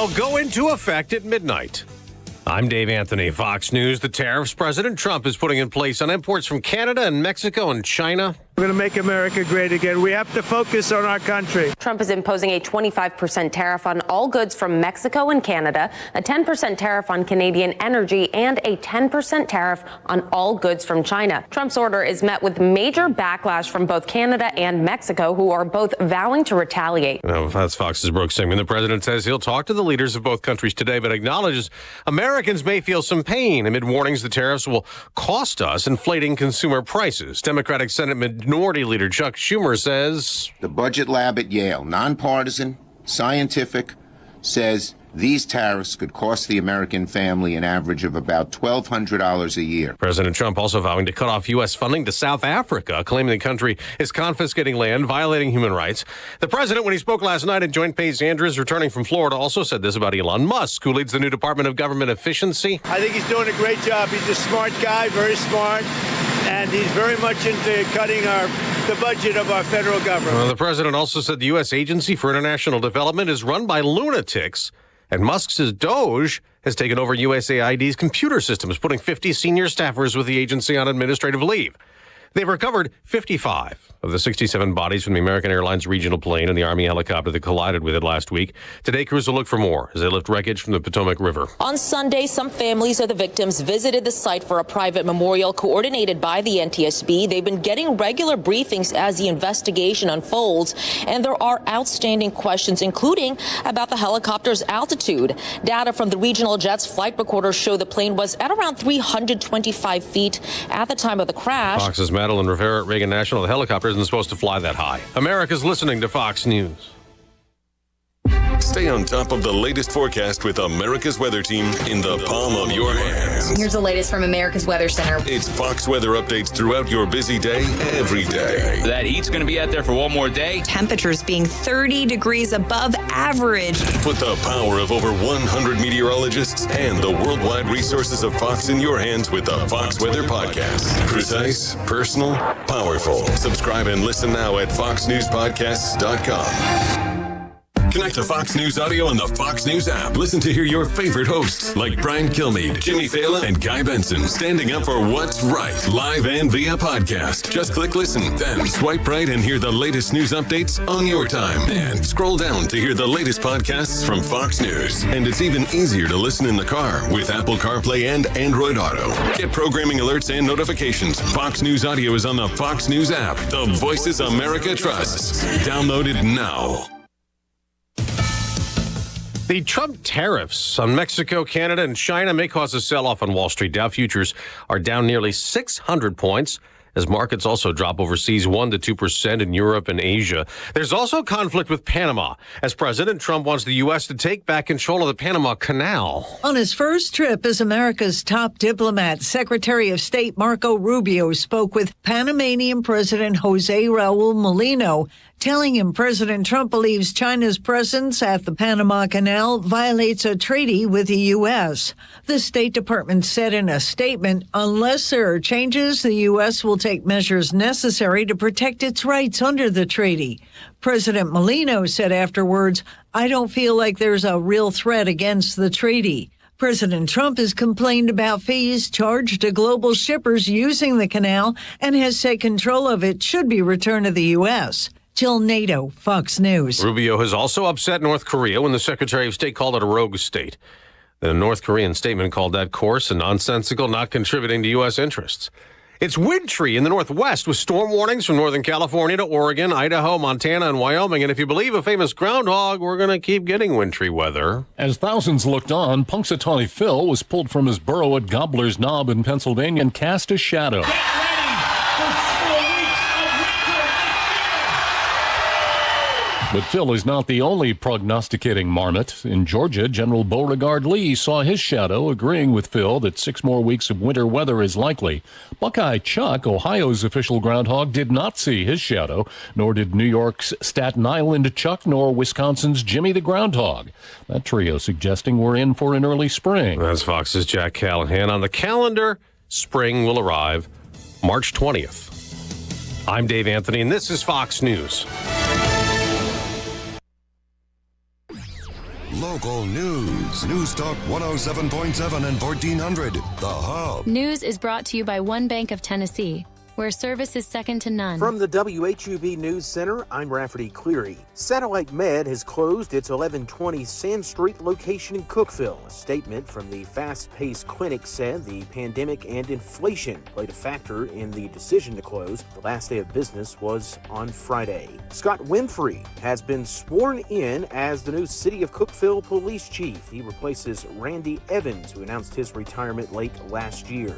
They'll go into effect at midnight. I'm Dave Anthony, Fox News. The tariffs President Trump is putting in place on imports from Canada and Mexico and China. We're going to make America great again. We have to focus on our country. Trump is imposing a 25% tariff on all goods from Mexico and Canada, a 10% tariff on Canadian energy, and a 10% tariff on all goods from China. Trump's order is met with major backlash from both Canada and Mexico, who are both vowing to retaliate. That's Fox's Brooke Singman. The president says he'll talk to the leaders of both countries today, but acknowledges Americans may feel some pain amid warnings the tariffs will cost us, inflating consumer prices. Democratic Senate Minority Leader Chuck Schumer says the budget lab at Yale, nonpartisan, scientific, says these tariffs could cost the American family an average of about $1,200 a year. President Trump also vowing to cut off U.S. funding to South Africa, claiming the country is confiscating land, violating human rights. The president, when he spoke last night at Joint Base Andrews, returning from Florida, also said this about Elon Musk, who leads the new Department of Government Efficiency. I think he's doing a great job. He's a smart guy, very smart, and he's very much into cutting the budget of our federal government. The president also said the U.S. Agency for International Development is run by lunatics. And Musk's Doge has taken over USAID's computer systems, putting 50 senior staffers with the agency on administrative leave. They've recovered 55 of the 67 bodies from the American Airlines regional plane and the Army helicopter that collided with it last week. Today, crews will look for more as they lift wreckage from the Potomac River. On Sunday, some families of the victims visited the site for a private memorial coordinated by the NTSB. They've been getting regular briefings as the investigation unfolds, and there are outstanding questions, including about the helicopter's altitude. Data from the regional jet's flight recorder show the plane was at around 325 feet at the time of the crash. Fox's Madeline Rivera at Reagan National. The helicopter isn't supposed to fly that high. America's listening to Fox News. Stay on top of the latest forecast with America's Weather Team in the palm of your hands. Here's the latest from America's Weather Center. It's Fox weather updates throughout your busy day, every day. That heat's going to be out there for one more day. Temperatures being 30 degrees above average. Put the power of over 100 meteorologists and the worldwide resources of Fox in your hands with the Fox Weather Podcast. Precise, personal, powerful. Subscribe and listen now at foxnewspodcasts.com. Connect to Fox News Audio on the Fox News app. Listen to hear your favorite hosts like Brian Kilmeade, Jimmy Fallon, and Guy Benson standing up for what's right, live and via podcast. Just click listen, then swipe right and hear the latest news updates on your time. And scroll down to hear the latest podcasts from Fox News. And it's even easier to listen in the car with Apple CarPlay and Android Auto. Get programming alerts and notifications. Fox News Audio is on the Fox News app. The voices America trusts. Download it now. The Trump tariffs on Mexico, Canada, and China may cause a sell-off on Wall Street. Dow futures are down nearly 600 points as markets also drop overseas 1% to 2% in Europe and Asia. There's also conflict with Panama as President Trump wants the U.S. to take back control of the Panama Canal. On his first trip as America's top diplomat, Secretary of State Marco Rubio spoke with Panamanian President Jose Raul Molino, telling him President Trump believes China's presence at the Panama Canal violates a treaty with the U.S. The State Department said in a statement, unless there are changes, the U.S. will take measures necessary to protect its rights under the treaty. President Molino said afterwards, I don't feel like there's a real threat against the treaty. President Trump has complained about fees charged to global shippers using the canal and has said control of it should be returned to the U.S. Jill Nato, Fox News. Rubio has also upset North Korea when the Secretary of State called it a rogue state. The North Korean statement called that course and nonsensical, not contributing to U.S. interests. It's wintry in the Northwest with storm warnings from Northern California to Oregon, Idaho, Montana, and Wyoming. And if you believe a famous groundhog, we're going to keep getting wintry weather. As thousands looked on, Punxsutawney Phil was pulled from his burrow at Gobbler's Knob in Pennsylvania and cast a shadow. But Phil is not the only prognosticating marmot. In Georgia, General Beauregard Lee saw his shadow, agreeing with Phil that 6 more weeks of winter weather is likely. Buckeye Chuck, Ohio's official groundhog, did not see his shadow, nor did New York's Staten Island Chuck, nor Wisconsin's Jimmy the Groundhog. That trio suggesting we're in for an early spring. That's Fox's Jack Callahan. On the calendar, spring will arrive March 20th. I'm Dave Anthony, and this is Fox News. Local news. News Talk 107.7 and 1400. The Hub. News is brought to you by One Bank of Tennessee, where service is second to none. From the WHUB News Center, I'm Rafferty Cleary. Satellite Med has closed its 1120 Sand Street location in Cookeville. A statement from the fast-paced clinic said the pandemic and inflation played a factor in the decision to close. The last day of business was on Friday. Scott Winfrey has been sworn in as the new City of Cookeville police chief. He replaces Randy Evans, who announced his retirement late last year.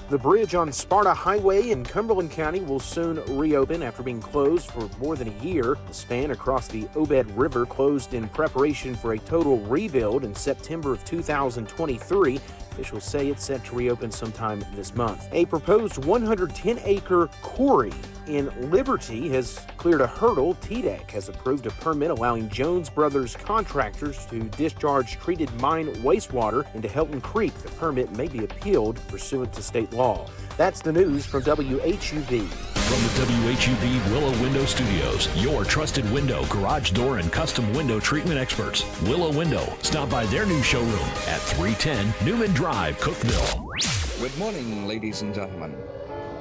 The bridge on Sparta Highway in Cumberland County will soon reopen after being closed for more than a year. The span across the Obed River closed in preparation for a total rebuild in September of 2023. Officials say it's set to reopen sometime this month. A proposed 110-acre quarry in Liberty has cleared a hurdle. TDEC has approved a permit allowing Jones Brothers contractors to discharge treated mine wastewater into Helton Creek. The permit may be appealed pursuant to state law. That's the news from WHUB. From the WHUB Willow Window Studios, your trusted window, garage door, and custom window treatment experts. Willow Window. Stop by their new showroom at 310 Newman Drive, Cookeville. Good morning, ladies and gentlemen.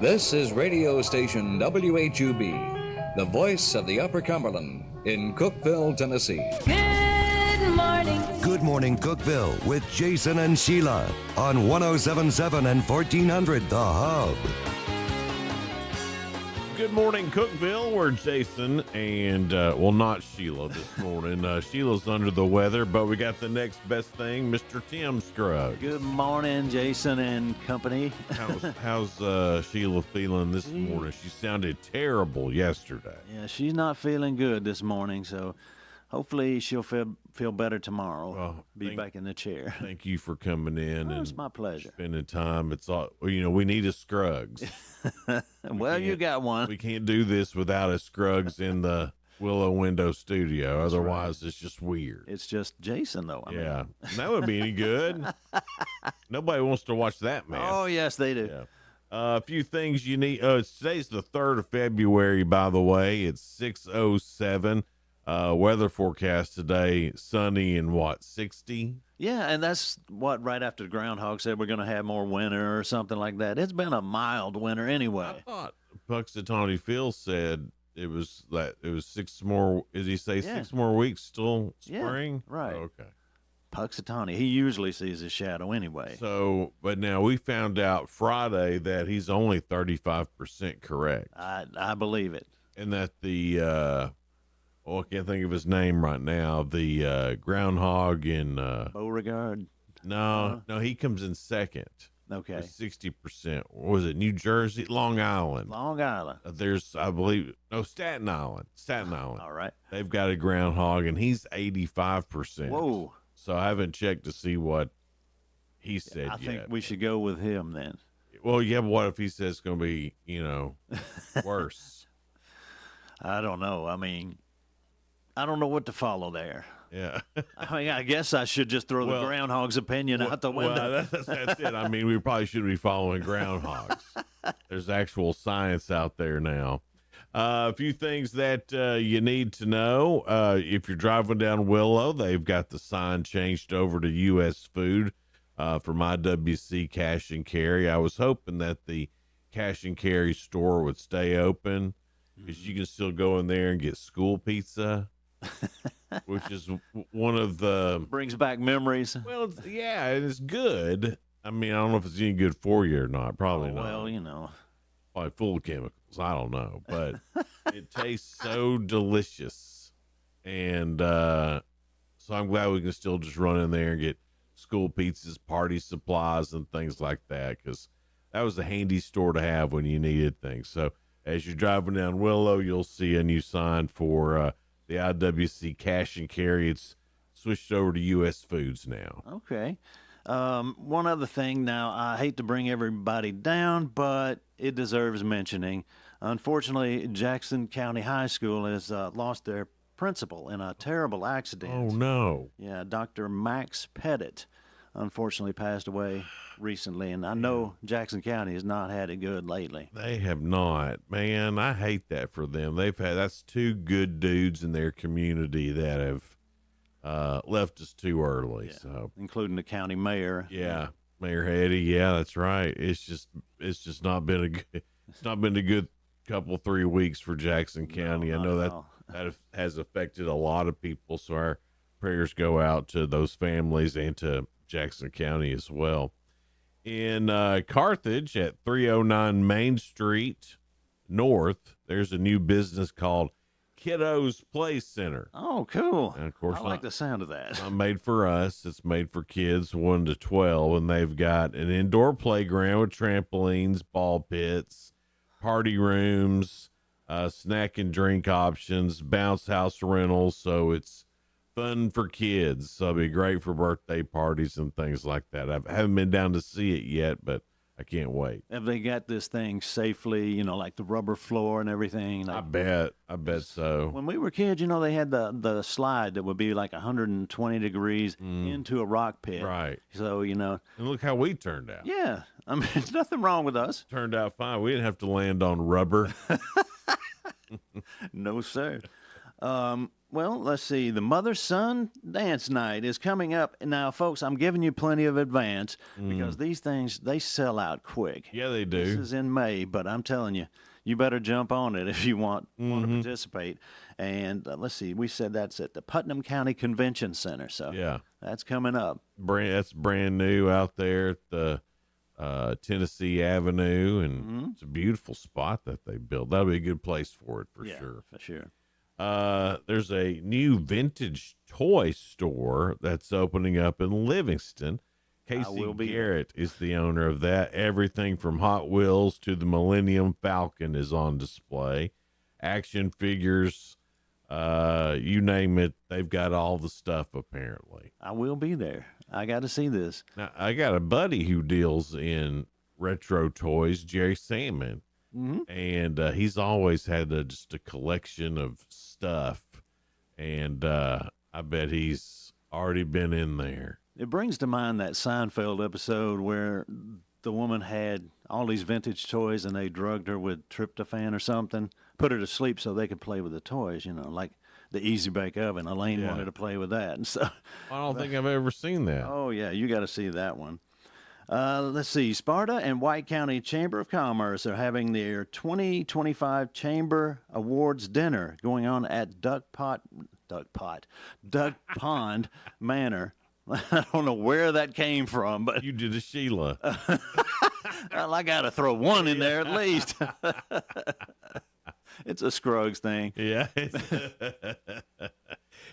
This is radio station WHUB, the voice of the Upper Cumberland in Cookeville, Tennessee. Good morning. Good morning, Cookeville, with Jason and Sheila on 107.7 and 1400. The Hub. Good morning, Cookeville. We're Jason and, not Sheila this morning. Sheila's under the weather, but we got the next best thing, Mr. Tim Scruggs. Good morning, Jason and company. How's Sheila feeling this morning? She sounded terrible yesterday. Yeah, she's not feeling good this morning, so hopefully she'll feel better tomorrow. Be back in the chair. Thank you for coming in. It's my pleasure. Spending time. It's all, we need a Scruggs. Well, you got one. We can't do this without a Scruggs in the Willow Window studio. That's Otherwise, It's just weird. It's just Jason, though. I mean. That would be any good. Nobody wants to watch that, man. Oh, yes, they do. Yeah. A few things you need. Today's the 3rd of February, by the way. It's 6:07. Weather forecast today, sunny and 60? Yeah, and that's right after the groundhog said we're going to have more winter or something like that. It's been a mild winter anyway. I thought Puxatawny Phil said it was 6 more. Did he say 6 more weeks still spring? Yeah, right. Okay. Puxatawny, he usually sees his shadow anyway. So, but now we found out Friday that he's only 35% correct. I believe it. And that the I can't think of his name right now. The groundhog in Beauregard. No, he comes in second. Okay, 60%. What was it? New Jersey, Long Island. Long Island. There's, I believe, Staten Island. All right. They've got a groundhog, and he's 85%. Whoa. So I haven't checked to see what he said I yet. think we should go with him then. Well, yeah, but what if he says it's going to be, worse? I don't know. I mean, I don't know what to follow there. Yeah. I guess I should just throw the groundhog's opinion out the window. Well, that's it. I mean, we probably should be following groundhogs. There's actual science out there now. A few things that you need to know. If you're driving down Willow, they've got the sign changed over to U.S. Food from IWC Cash and Carry. I was hoping that the Cash and Carry store would stay open because you can still go in there and get school pizza. Which is one of the brings back memories. Well, yeah, it's good. I mean, I don't know if it's any good for you or not. Probably not. Well, probably full of chemicals. I don't know, but it tastes so delicious, and so I'm glad we can still just run in there and get school pizzas, party supplies, and things like that, because that was a handy store to have when you needed things. So as you're driving down Willow, you'll see a new sign for the IWC Cash and Carry. It's switched over to U.S. Foods now. Okay. One other thing now, I hate to bring everybody down, but it deserves mentioning. Unfortunately, Jackson County High School has lost their principal in a terrible accident. Oh, no. Yeah, Dr. Max Pettit unfortunately passed away recently, and I know Jackson County has not had it good lately. They have not. Man, I hate that for them. That's two good dudes in their community that have left us too early. So, including the county mayor. Yeah, Mayor Hetty. Yeah, that's right. It's just not been a good couple 3 weeks for Jackson County. I know that has affected a lot of people. So our prayers go out to those families and to Jackson County as well. In Carthage at 309 Main Street North, there's a new business called Kiddos Play Center. Oh, cool. And of course, I like the sound of that. Not made for us. It's made for kids 1 to 12, and they've got an indoor playground with trampolines, ball pits, party rooms, snack and drink options, bounce house rentals. So it's fun for kids. So it'll be great for birthday parties and things like that. I haven't been down to see it yet, but I can't wait. Have they got this thing safely, like the rubber floor and everything? Like, I bet so. When we were kids, they had the slide that would be like 120 degrees into a rock pit. Right. So, And look how we turned out. Yeah. I mean, there's nothing wrong with us. Turned out fine. We didn't have to land on rubber. No, sir. Well, let's see. The mother-son dance night is coming up. Now, folks, I'm giving you plenty of advance because these things, they sell out quick. Yeah, they do. This is in May, but I'm telling you, you better jump on it if you want to participate. And let's see, we said that's at the Putnam County Convention Center. So yeah, that's coming up. That's brand new out there at the Tennessee Avenue, and it's a beautiful spot that they built. That'll be a good place for it for sure. For sure. There's a new vintage toy store that's opening up in Livingston. Casey Garrett is the owner of that. Everything from Hot Wheels to the Millennium Falcon is on display. Action figures, you name it, they've got all the stuff apparently. I will be there. I got to see this. Now, I got a buddy who deals in retro toys, Jerry Salmon. And he's always had just a collection of stuff, and I bet he's already been in there. It brings to mind that Seinfeld episode where the woman had all these vintage toys and they drugged her with tryptophan or something, put her to sleep so they could play with the toys, like the Easy Bake Oven. Elaine wanted to play with that. And so I don't think I've ever seen that. Oh, yeah, you got to see that one. Let's see. Sparta and White County Chamber of Commerce are having their 2025 Chamber Awards dinner going on at Duck Pond Manor. I don't know where that came from, but you did a Sheila. Well, I got to throw one in there at least. It's a Scruggs thing. Yeah.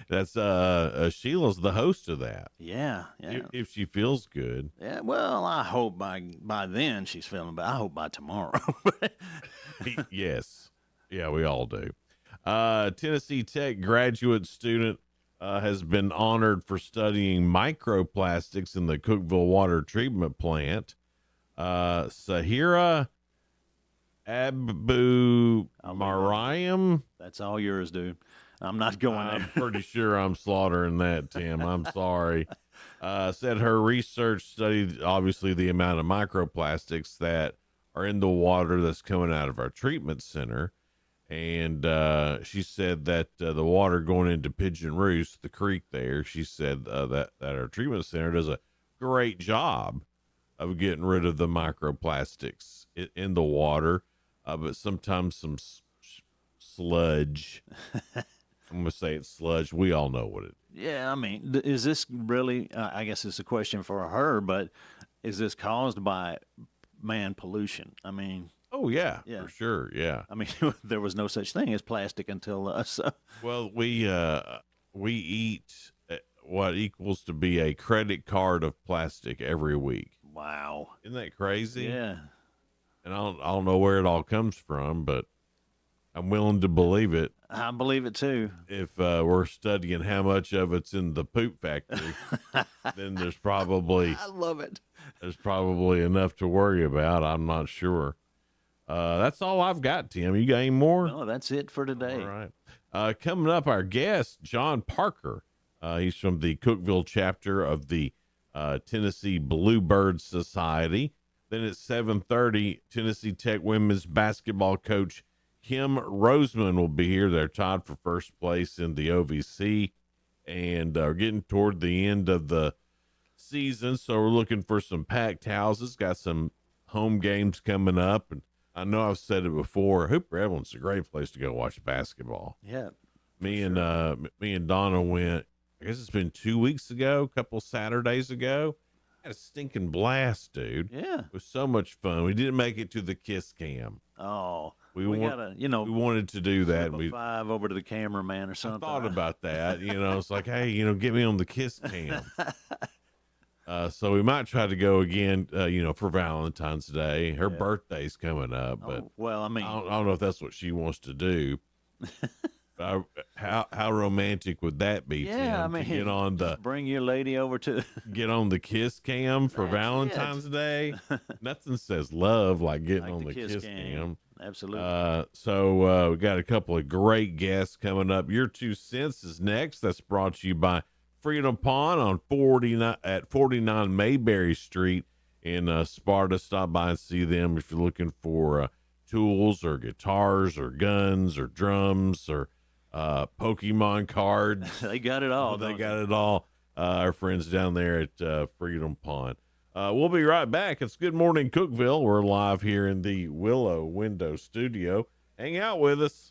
That's Sheila's the host of that. Yeah. If she feels good. Yeah. Well, I hope by then she's feeling better. I hope by tomorrow. Yes. Yeah, we all do. Tennessee Tech graduate student has been honored for studying microplastics in the Cookeville water treatment plant. Sahira Abu Mariam. That's all yours, dude. I'm not going there. I'm pretty sure I'm slaughtering that, Tim. I'm sorry. Said her research studied, obviously, the amount of microplastics that are in the water that's coming out of our treatment center. And she said that the water going into Pigeon Roost, the creek there, she said that our treatment center does a great job of getting rid of the microplastics in the water. But sometimes some sludge. I'm going to say it's sludge. We all know what it is. Yeah, I mean, is this really, I guess it's a question for her, but is this caused by man pollution? I mean. Oh, yeah, for sure, yeah. I mean, there was no such thing as plastic until us. Well, we eat what equals to be a credit card of plastic every week. Wow. Isn't that crazy? Yeah. And I don't know where it all comes from, but I'm willing to believe it. I believe it too. If we're studying how much of it's in the poop factory, then there's probably I love it. There's probably enough to worry about. I'm not sure. That's all I've got, Tim. You got any more? No, that's it for today. All right. Coming up, our guest, John Parker. He's from the Cookeville chapter of the Tennessee Bluebird Society. Then at 7:30, Tennessee Tech women's basketball coach Kim Roseman will be here. They're tied for first place in the OVC. and are getting toward the end of the season, so we're looking for some packed houses. Got some home games coming up, and I know I've said it before, Hooper Evelyn's a great place to go watch basketball. Yeah. Me and Donna went, I guess it's been 2 weeks ago, a couple Saturdays ago. Had a stinking blast, dude. Yeah. It was so much fun. We didn't make it to the kiss cam. Oh, we gotta, we wanted to do that. We 5 over to the cameraman or something. I thought about that. It's like, hey, get me on the kiss cam. So we might try to go again, for Valentine's Day. Her birthday's coming up, but I don't know if that's what she wants to do. How romantic would that be? Yeah, Tim, to get on the bring your lady over to get on the kiss cam for Valentine's Day. Nothing says love like getting on the kiss cam. Absolutely. So we got a couple of great guests coming up. Your 2 cents is next. That's brought to you by Freedom Pond on 49 Mayberry Street in Sparta. Stop by and see them if you're looking for tools or guitars or guns or drums or Pokemon cards. They got it all. They got it all. Our friends down there at Freedom Pond. We'll be right back. It's Good Morning Cookeville. We're live here in the Willow Window Studio. Hang out with us.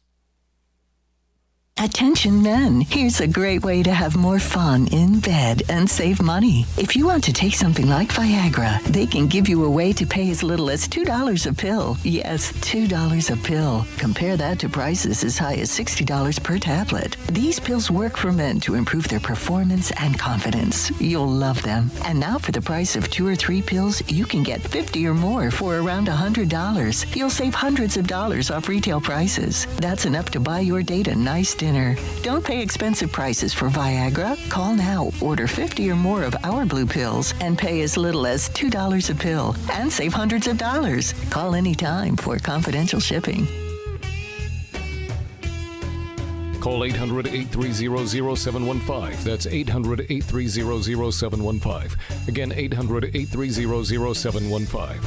Attention men, here's a great way to have more fun in bed and save money. If you want to take something like Viagra, they can give you a way to pay as little as $2 a pill. Yes, $2 a pill. Compare that to prices as high as $60 per tablet. These pills work for men to improve their performance and confidence. You'll love them. And now for the price of 2 or 3 pills, you can get 50 or more for around $100. You'll save hundreds of dollars off retail prices. That's enough to buy your date a nice dinner. Don't pay expensive prices for Viagra. Call now, order 50 or more of our blue pills, and pay as little as $2 a pill and save hundreds of dollars. Call anytime for confidential shipping. Call 800-830-0715. That's 800-830-0715. Again, 800-830-0715.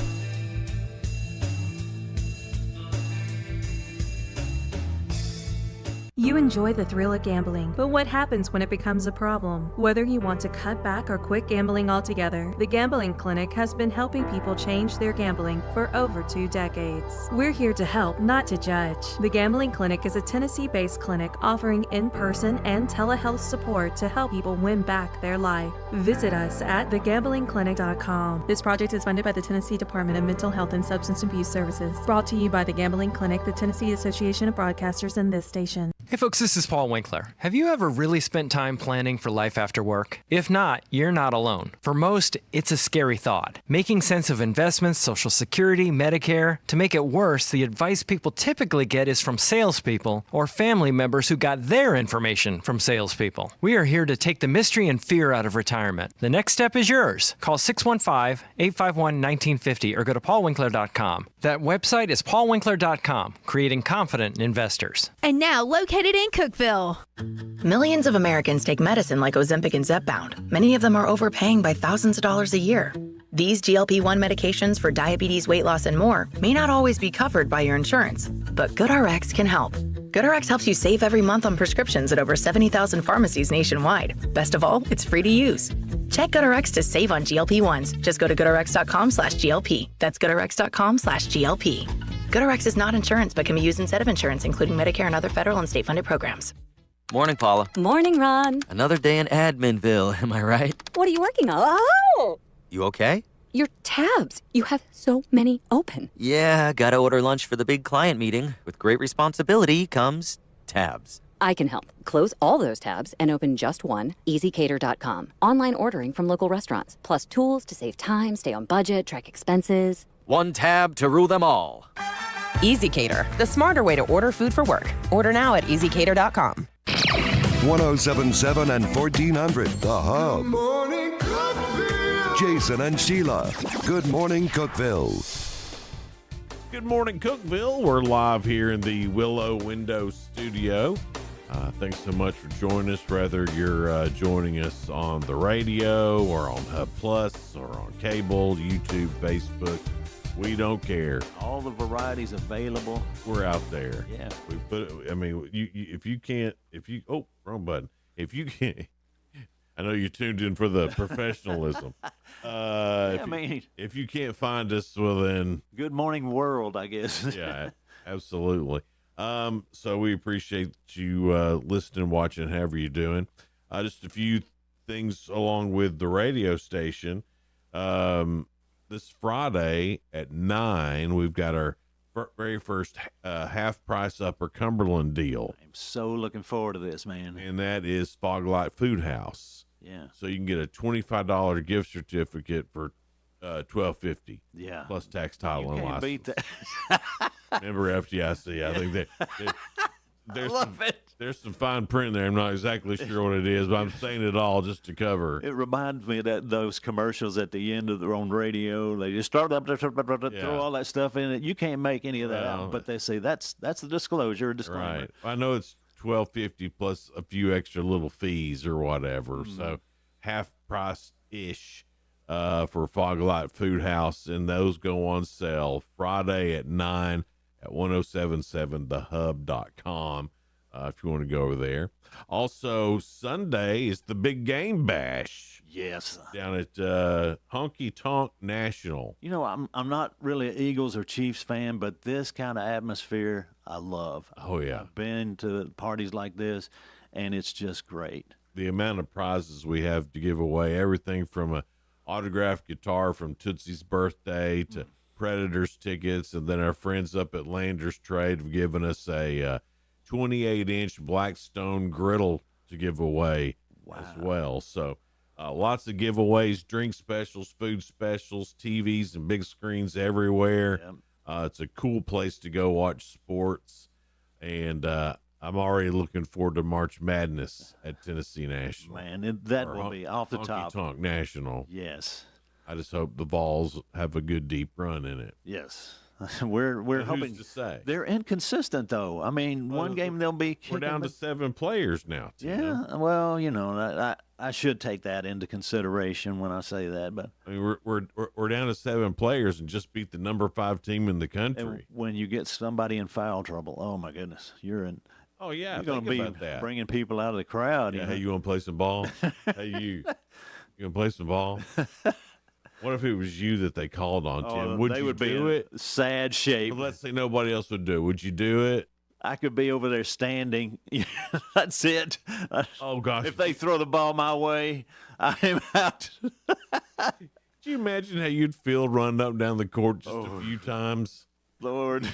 You enjoy the thrill of gambling, but what happens when it becomes a problem? Whether you want to cut back or quit gambling altogether, the Gambling Clinic has been helping people change their gambling for over 2 decades. We're here to help, not to judge. The Gambling Clinic is a Tennessee-based clinic offering in-person and telehealth support to help people win back their life. Visit us at thegamblingclinic.com. This project is funded by the Tennessee Department of Mental Health and Substance Abuse Services. Brought to you by the Gambling Clinic, the Tennessee Association of Broadcasters, and this station. Hey folks, this is Paul Winkler. Have you ever really spent time planning for life after work? If not, you're not alone. For most, it's a scary thought. Making sense of investments, Social Security, Medicare. To make it worse, the advice people typically get is from salespeople or family members who got their information from salespeople. We are here to take the mystery and fear out of retirement. The next step is yours. Call 615-851-1950 or go to paulwinkler.com. That website is paulwinkler.com, creating confident investors. And now located in Cookeville. Millions of Americans take medicine like Ozempic and Zepbound. Many of them are overpaying by thousands of dollars a year. These GLP-1 medications for diabetes, weight loss, and more may not always be covered by your insurance, but GoodRx can help. GoodRx helps you save every month on prescriptions at over 70,000 pharmacies nationwide. Best of all, it's free to use. Check GoodRx to save on GLP-1s. Just go to GoodRx.com/GLP. That's GoodRx.com/GLP. GoodRx is not insurance but can be used instead of insurance, including Medicare and other federal and state-funded programs. Morning, Paula. Morning, Ron. Another day in Adminville, am I right? What are you working on? Oh! You okay? Your tabs. You have so many open. Yeah, gotta order lunch for the big client meeting. With great responsibility comes tabs. I can help. Close all those tabs and open just one, EasyCater.com. Online ordering from local restaurants, plus tools to save time, stay on budget, track expenses. One tab to rule them all. EasyCater, the smarter way to order food for work. Order now at EasyCater.com. 1077 and 1400, The Hub. Good morning, Cookeville. Jason and Sheila. Good morning, Cookeville. Good morning, Cookeville. We're live here in the Willow Window Studio. Thanks so much for joining us, whether you're joining us on the radio or on Hub Plus or on cable, YouTube, Facebook. We don't care. All the varieties available. We're out there. Yeah. We put it, I mean, wrong button. If you I know you tuned in for the professionalism. If you can't find us, well then, Good Morning World, I guess. yeah, absolutely. So we appreciate you listening, watching, however you're doing. Just a few things along with the radio station. This Friday at 9, we've got our very first half price Upper Cumberland deal. I'm so looking forward to this, man. And that is Fog Light Food House. Yeah. So you can get a $25 gift certificate for $12.50. Yeah. Plus tax, title, and Can't license. beat that. Remember FDIC? I think there's some fine print in there. I'm not exactly sure what it is, but I'm saying it all just to cover. It reminds me of those commercials at the end of their own radio. They just start up, throw all that stuff in it. You can't make any of that out, but they say that's the disclosure, disclaimer. Right. I know it's $12.50 plus a few extra little fees or whatever. So half price ish for Fog Light Food House, and those go on sale Friday at 9 at 1077thehub.com. If you want to go over there. Also, Sunday is the big game bash. Yes. Down at Honky Tonk National. You know, I'm not really an Eagles or Chiefs fan, but this kind of atmosphere I love. Oh, yeah. I've been to parties like this, and it's just great. The amount of prizes we have to give away, everything from a autographed guitar from Tootsie's birthday to Predators tickets, and then our friends up at Landers Trade have given us a 28-inch Blackstone griddle to give away as well. So lots of giveaways, drink specials, food specials, TVs and big screens everywhere. Yep. It's a cool place to go watch sports. And I'm already looking forward to March Madness at Tennessee National. Man, that will be off the top. Honky Tonk National. Yes. I just hope the Vols have a good deep run in it. Yes. We're hoping. Who's to say? They're inconsistent, though. I mean, one game they'll be kicking. We're down to 7 players now. Yeah, well, you know, I should take that into consideration when I say that. But I mean, we're down to 7 players and just beat the number 5 team in the country. and when you get somebody in foul trouble, oh my goodness, you're in. Oh yeah, You're going to think be about that. bringing people out of the crowd. Yeah, you know? hey, you want to play some ball? Hey, you gonna play some ball? What if it was you that they called on, Tim? Would they you would be do in it? Sad shape. But let's say nobody else would do it. Would you do it? I could be over there standing. That's it. Oh gosh! If they throw the ball my way, I'm out. Could you imagine how you'd feel running up and down the court just a few times? Lord,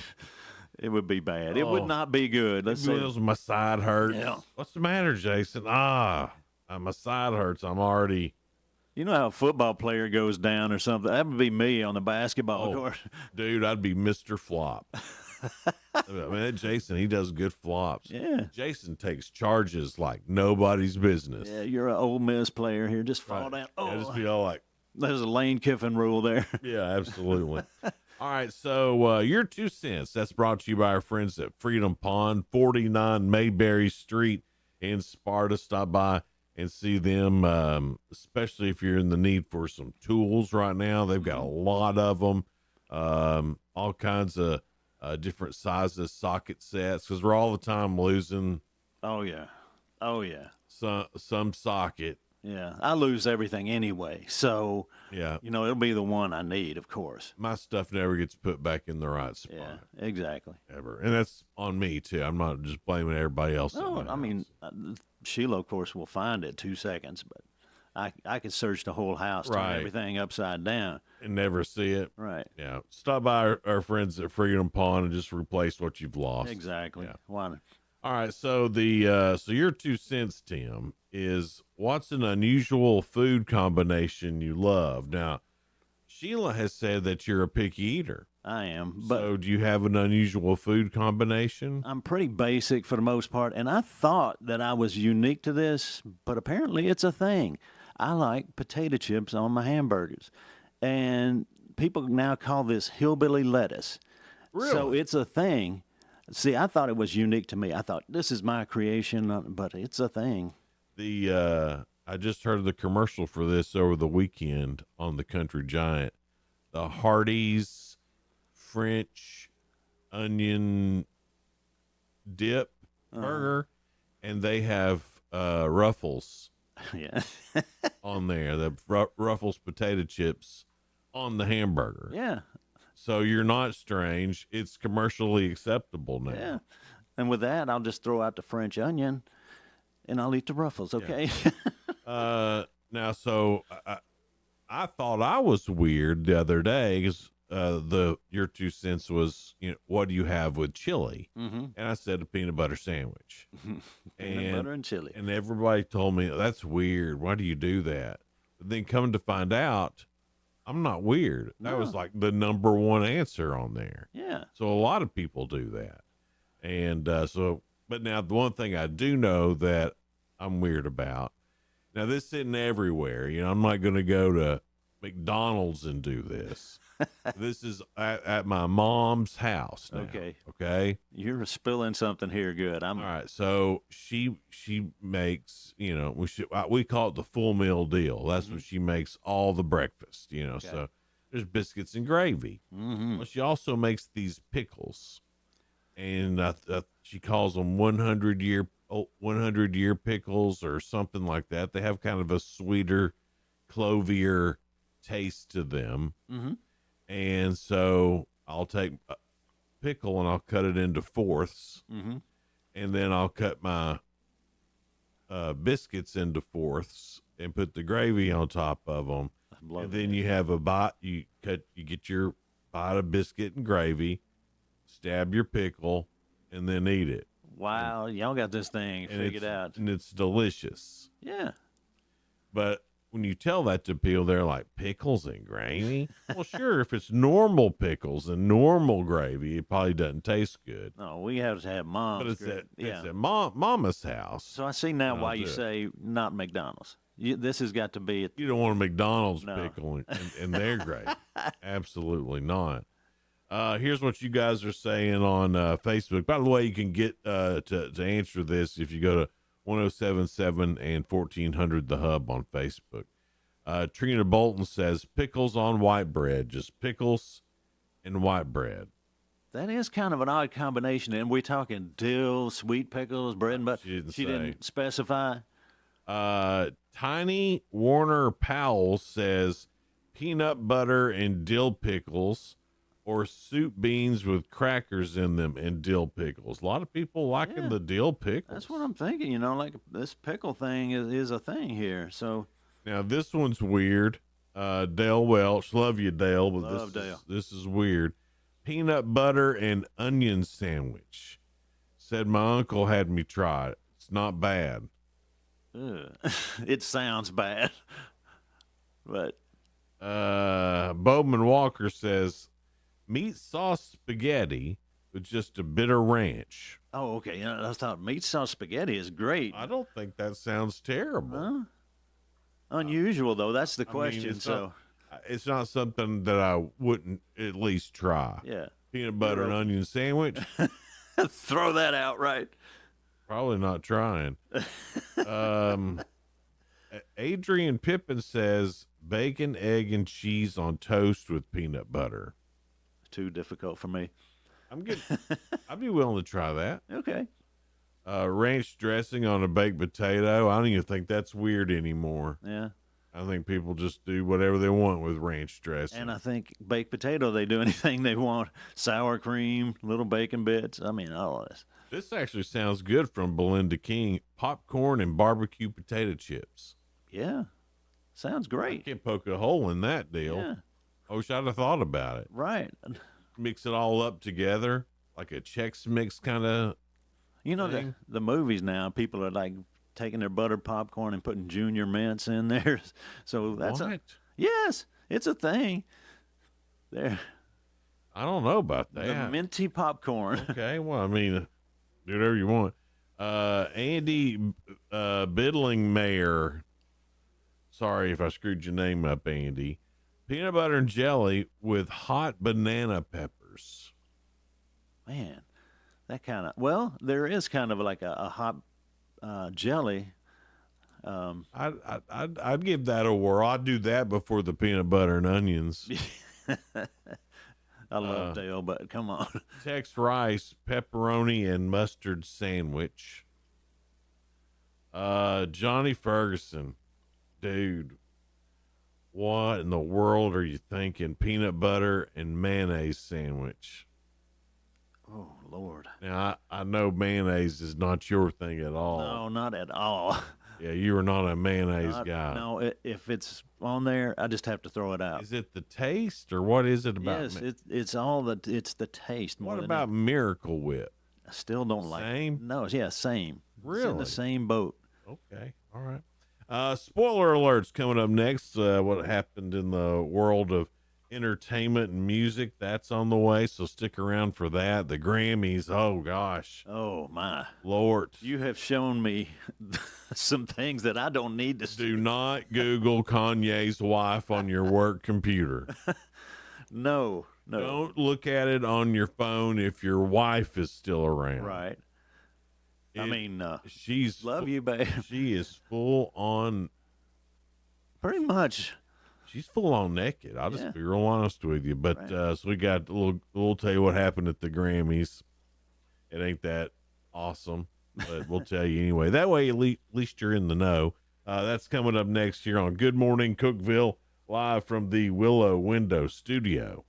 it would be bad. It would not be good. Let's say my side hurts. Yeah. What's the matter, Jason? My side hurts. I'm already. You know how a football player goes down or something? That would be me on the basketball court. Dude, I'd be Mr. Flop. I mean, Jason, he does good flops. Yeah. Jason takes charges like nobody's business. Yeah, you're an Ole Miss player here. Just fall down. Oh, Yeah, just be all like, there's a Lane Kiffin rule there. yeah, absolutely. All right, so your 2 cents. That's brought to you by our friends at Freedom Pond, 49 Mayberry Street in Sparta. Stop by and see them, especially if you're in the need for some tools right now. They've got a lot of them, all kinds of different sizes, socket sets, because we're all the time losing. Oh, yeah. Some socket. Yeah, I lose everything anyway. So, yeah, you know, it'll be the one I need, of course. My stuff never gets put back in the right spot. Yeah, exactly. Ever. And that's on me, too. I'm not just blaming everybody else. No, I mean, Sheila, of course, will find it 2 seconds, but I could search the whole house, turn everything upside down. And never see it. Right. Yeah. Stop by our friends at Freedom Pond and just replace what you've lost. Exactly. Yeah. Why not? All right. So so your 2 cents, Tim, is what's an unusual food combination you love? Now, Sheila has said that you're a picky eater. I am. But so do you have an unusual food combination? I'm pretty basic for the most part, and I thought that I was unique to this, but apparently it's a thing. I like potato chips on my hamburgers, and people now call this hillbilly lettuce. Really? So it's a thing. See, I thought it was unique to me. I thought this is my creation, but it's a thing. I just heard the commercial for this over the weekend on the Country Giant. The Hardee's French onion dip burger, and they have Ruffles Yeah. on there, the Ruffles potato chips on the hamburger. Yeah. So you're not strange. It's commercially acceptable now. Yeah. And with that, I'll just throw out the French onion and I'll eat the Ruffles, okay? Now, so I thought I was weird the other day because your 2 cents was, what do you have with chili? Mm-hmm. And I said a peanut butter sandwich. Peanut butter and chili. And everybody told me, that's weird. Why do you do that? But then coming to find out, I'm not weird. That was like the number one answer on there. Yeah. So a lot of people do that. And but now the one thing I do know that I'm weird about, now this isn't everywhere. I'm not going to go to McDonald's and do this. This is at my mom's house now. Okay. You're spilling something here good. All right. So she makes, we call it the full meal deal. That's when she makes all the breakfast, so there's biscuits and gravy. Mm-hmm. Well, she also makes these pickles, and she calls them 100-year pickles or something like that. They have kind of a sweeter, clovier taste to them. Mm-hmm. And so I'll take a pickle and I'll cut it into fourths. Mm-hmm. And then I'll cut my biscuits into fourths and put the gravy on top of them. And then you have a bite. You get your bite of biscuit and gravy, stab your pickle, and then eat it. Wow, y'all got this thing figured out. And it's delicious. Yeah. But when you tell that to people, they're like, pickles and gravy? Well, sure, if it's normal pickles and normal gravy, it probably doesn't taste good. No, we have to have mom's. But it's at Mama's house. So I see now why you say not McDonald's. This has got to be You don't want a McDonald's pickle in their gravy. Absolutely not. Here's what you guys are saying on Facebook. By the way, you can get to answer this if you go to 1077 and 1400 The Hub on Facebook. Trina Bolton says pickles on white bread, just pickles and white bread. That is kind of an odd combination. And we're talking dill, sweet pickles, bread and butter. She didn't specify. Tiny Warner Powell says peanut butter and dill pickles, or soup beans with crackers in them and dill pickles. A lot of people liking the dill pickles. That's what I'm thinking. Like this pickle thing is a thing here. So now this one's weird. Dale Welch, love you, Dale, but Love Dale. This is weird. Peanut butter and onion sandwich. Said my uncle had me try it. It's not bad. It sounds bad, but Bowman Walker says meat sauce spaghetti with just a bit of ranch. Oh, okay. I thought meat sauce spaghetti is great. I don't think that sounds terrible. Unusual though. That's the question. It's not something that I wouldn't at least try. Yeah. Peanut butter and onion sandwich. Throw that out, right? Probably not trying. Adrian Pippin says bacon, egg, and cheese on toast with peanut butter. Too difficult for me. I'm good. I'd be willing to try that. Okay. Ranch dressing on a baked potato. I don't even think that's weird anymore. Yeah. I think people just do whatever they want with ranch dressing. And I think baked potato, they do anything they want. Sour cream, little bacon bits. I mean, all of this. This actually sounds good from Belinda King. Popcorn and barbecue potato chips. Yeah. Sounds great. I can't poke a hole in that deal. Yeah. I wish I'd have thought about it. Right. Mix it all up together, like a Chex Mix kind of thing. The movies now, people are like taking their buttered popcorn and putting junior mints in there. So that's yes, it's a thing. There. I don't know about that. The minty popcorn. Okay, well, I mean, do whatever you want. Andy Biddling-Mayer. Sorry if I screwed your name up, Andy. Peanut butter and jelly with hot banana peppers. Man, that kind of, there is kind of like a hot jelly. I'd give that a whirl. I'd do that before the peanut butter and onions. I love Dale, but come on. Tex Rice, pepperoni and mustard sandwich. Johnny Ferguson, dude, what in the world are you thinking? Peanut butter and mayonnaise sandwich. Oh, Lord. Now, I know mayonnaise is not your thing at all. No, not at all. Yeah, you are not a mayonnaise guy. No, if it's on there, I just have to throw it out. Is it the taste, or what is it about? Yes, it's the taste. What about Miracle Whip? I still don't like it. Same? No, yeah, same. Really? It's in the same boat. Okay, all right. Spoiler alerts coming up next. What happened in the world of entertainment and music, that's on the way, so stick around for that. The Grammys, oh gosh. Oh my Lord. You have shown me some things that I don't need to do. Not Google Kanye's wife on your work computer. No. Don't look at it on your phone if your wife is still around. Right. She's love you, babe. She is full on. Pretty much. She's full on naked. I'll just be real honest with you. But so we got we'll tell you what happened at the Grammys. It ain't that awesome, but we'll tell you anyway. That way, at least you're in the know. That's coming up next here on Good Morning Cookeville, live from the Willow Window Studio.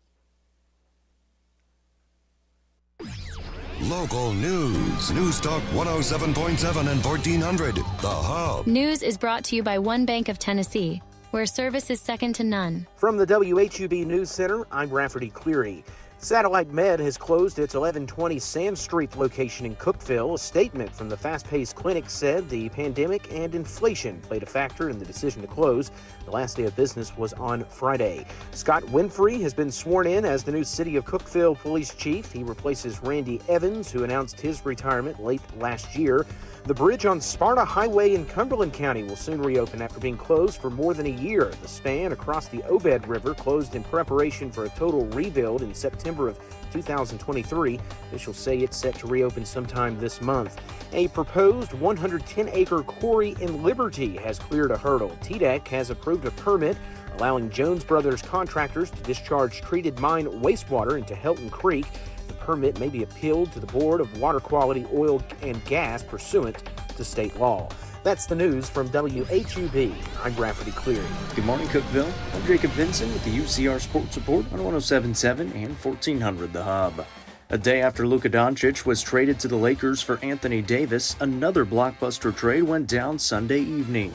Local news. News Talk 107.7 and 1400. The Hub. News is brought to you by One Bank of Tennessee, where service is second to none. From the WHUB News Center, I'm Rafferty Cleary. Satellite Med has closed its 1120 Sand Street location in Cookeville. A statement from the fast-paced clinic said the pandemic and inflation played a factor in the decision to close. The last day of business was on Friday. Scott Winfrey has been sworn in as the new City of Cookeville police chief. He replaces Randy Evans, who announced his retirement late last year. The bridge on Sparta Highway in Cumberland County will soon reopen after being closed for more than a year. The span across the Obed River closed in preparation for a total rebuild in September of 2023. Officials say it's set to reopen sometime this month. A proposed 110-acre quarry in Liberty has cleared a hurdle. TDEC has approved a permit allowing Jones Brothers contractors to discharge treated mine wastewater into Helton Creek. The permit may be appealed to the Board of Water Quality, Oil, and Gas pursuant to state law. That's the news from WHUB. I'm Rafferty Cleary. Good morning, Cookeville. I'm Jacob Vinson with the UCR Sports Report on 107.7 and 1400 The Hub. A day after Luka Doncic was traded to the Lakers for Anthony Davis, another blockbuster trade went down Sunday evening.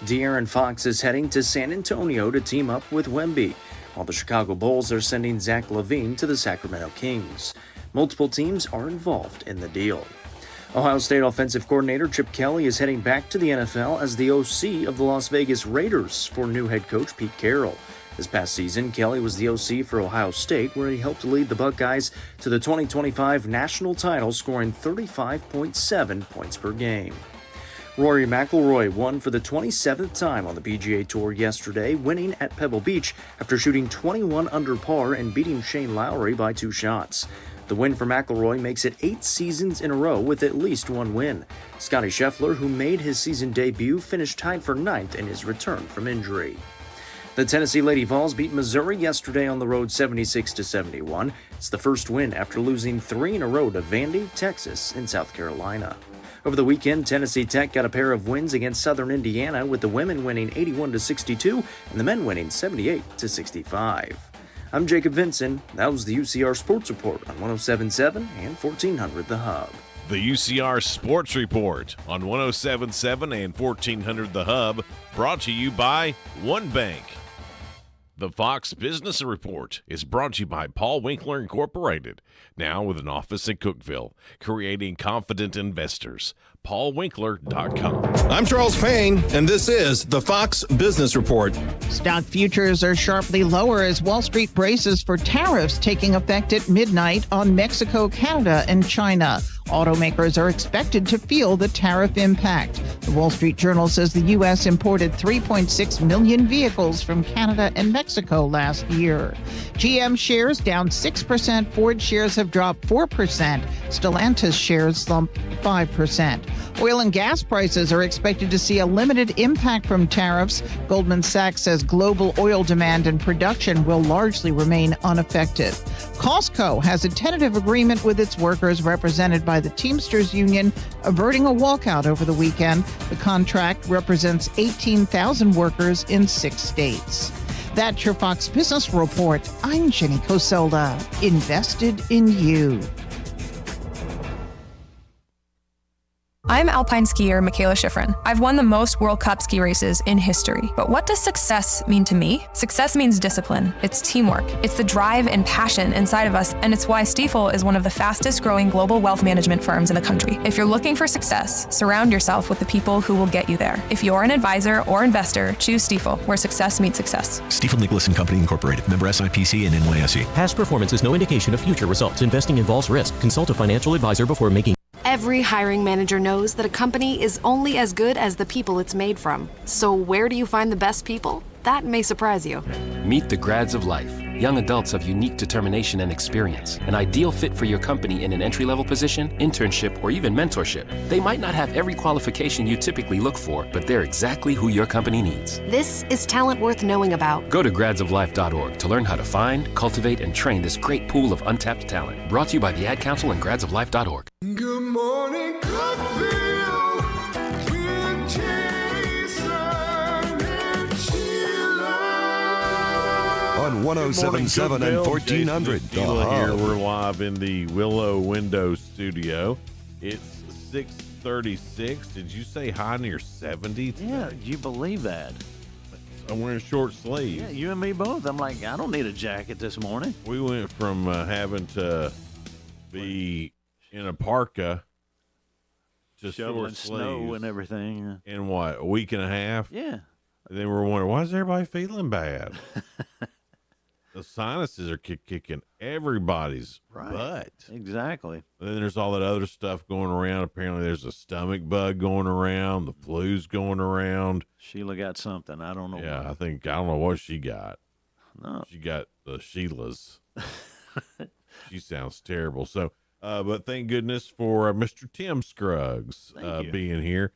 De'Aaron Fox is heading to San Antonio to team up with Wemby, while the Chicago Bulls are sending Zach LaVine to the Sacramento Kings. Multiple teams are involved in the deal. Ohio State offensive coordinator Chip Kelly is heading back to the NFL as the OC of the Las Vegas Raiders for new head coach Pete Carroll. This past season, Kelly was the OC for Ohio State, where he helped lead the Buckeyes to the 2025 national title, scoring 35.7 points per game. Rory McIlroy won for the 27th time on the PGA Tour yesterday, winning at Pebble Beach after shooting 21 under par and beating Shane Lowry by 2 shots. The win for McIlroy makes it 8 seasons in a row with at least one win. Scottie Scheffler, who made his season debut, finished tied for 9th in his return from injury. The Tennessee Lady Vols beat Missouri yesterday on the road 76-71. It's the first win after losing 3 in a row to Vandy, Texas, and South Carolina. Over the weekend, Tennessee Tech got a pair of wins against Southern Indiana, with the women winning 81-62 and the men winning 78-65. I'm Jacob Vinson. That was the UCR Sports Report on 107.7 and 1400 The Hub. The UCR Sports Report on 107.7 and 1400 The Hub, brought to you by One Bank. The Fox Business Report is brought to you by Paul Winkler Incorporated, now with an office in Cookeville, creating confident investors. PaulWinkler.com. I'm Charles Payne, and this is the Fox Business Report. Stock futures are sharply lower as Wall Street braces for tariffs taking effect at midnight on Mexico, Canada, and China. Automakers are expected to feel the tariff impact. The Wall Street Journal says the U.S. imported 3.6 million vehicles from Canada and Mexico last year. GM shares down 6%. Ford shares have dropped 4%. Stellantis shares slumped 5%. Oil and gas prices are expected to see a limited impact from tariffs. Goldman Sachs says global oil demand and production will largely remain unaffected. Costco has a tentative agreement with its workers, represented by the Teamsters Union, averting a walkout over the weekend. The contract represents 18,000 workers in 6 states. That's your Fox Business Report. I'm Jenny Coselda. Invested in you. I'm alpine skier Michaela Schifrin. I've won the most World Cup ski races in history. But what does success mean to me? Success means discipline. It's teamwork. It's the drive and passion inside of us, and it's why Stifel is one of the fastest growing global wealth management firms in the country. If you're looking for success, surround yourself with the people who will get you there. If you're an advisor or investor, choose Stifel, where success meets success. Stifel Nicholas and Company Incorporated, member SIPC and NYSE. Past performance is no indication of future results. Investing involves risk. Consult a financial advisor before making. Every hiring manager knows that a company is only as good as the people it's made from. So where do you find the best people? That may surprise you. Meet the grads of life. Young adults of unique determination and experience. An ideal fit for your company in an entry-level position, internship, or even mentorship. They might not have every qualification you typically look for, but they're exactly who your company needs. This is talent worth knowing about. Go to gradsoflife.org to learn how to find, cultivate, and train this great pool of untapped talent. Brought to you by the Ad Council and gradsoflife.org. Good morning, Cookeville, with Jason and Sheila. On 107.7 and 1400. Jason and Sheila here. We're live in the Willow Window Studio. It's 6:36. Did you say high near 70 today? Yeah, do you believe that? I'm wearing short sleeves. Yeah, you and me both. I'm like, I don't need a jacket this morning. We went from having to be in a parka to shoveling short snow sleeves and everything. in what, a week and a half? Yeah. And then we're wondering, why is everybody feeling bad? The sinuses are kicking everybody's butt. Exactly. And then there's all that other stuff going around. Apparently there's a stomach bug going around. The flu's going around. Sheila got something. I don't know. Yeah, I don't know what she got. No. She got the Sheilas. She sounds terrible. So, but thank goodness for Mr. Tim Scruggs being here.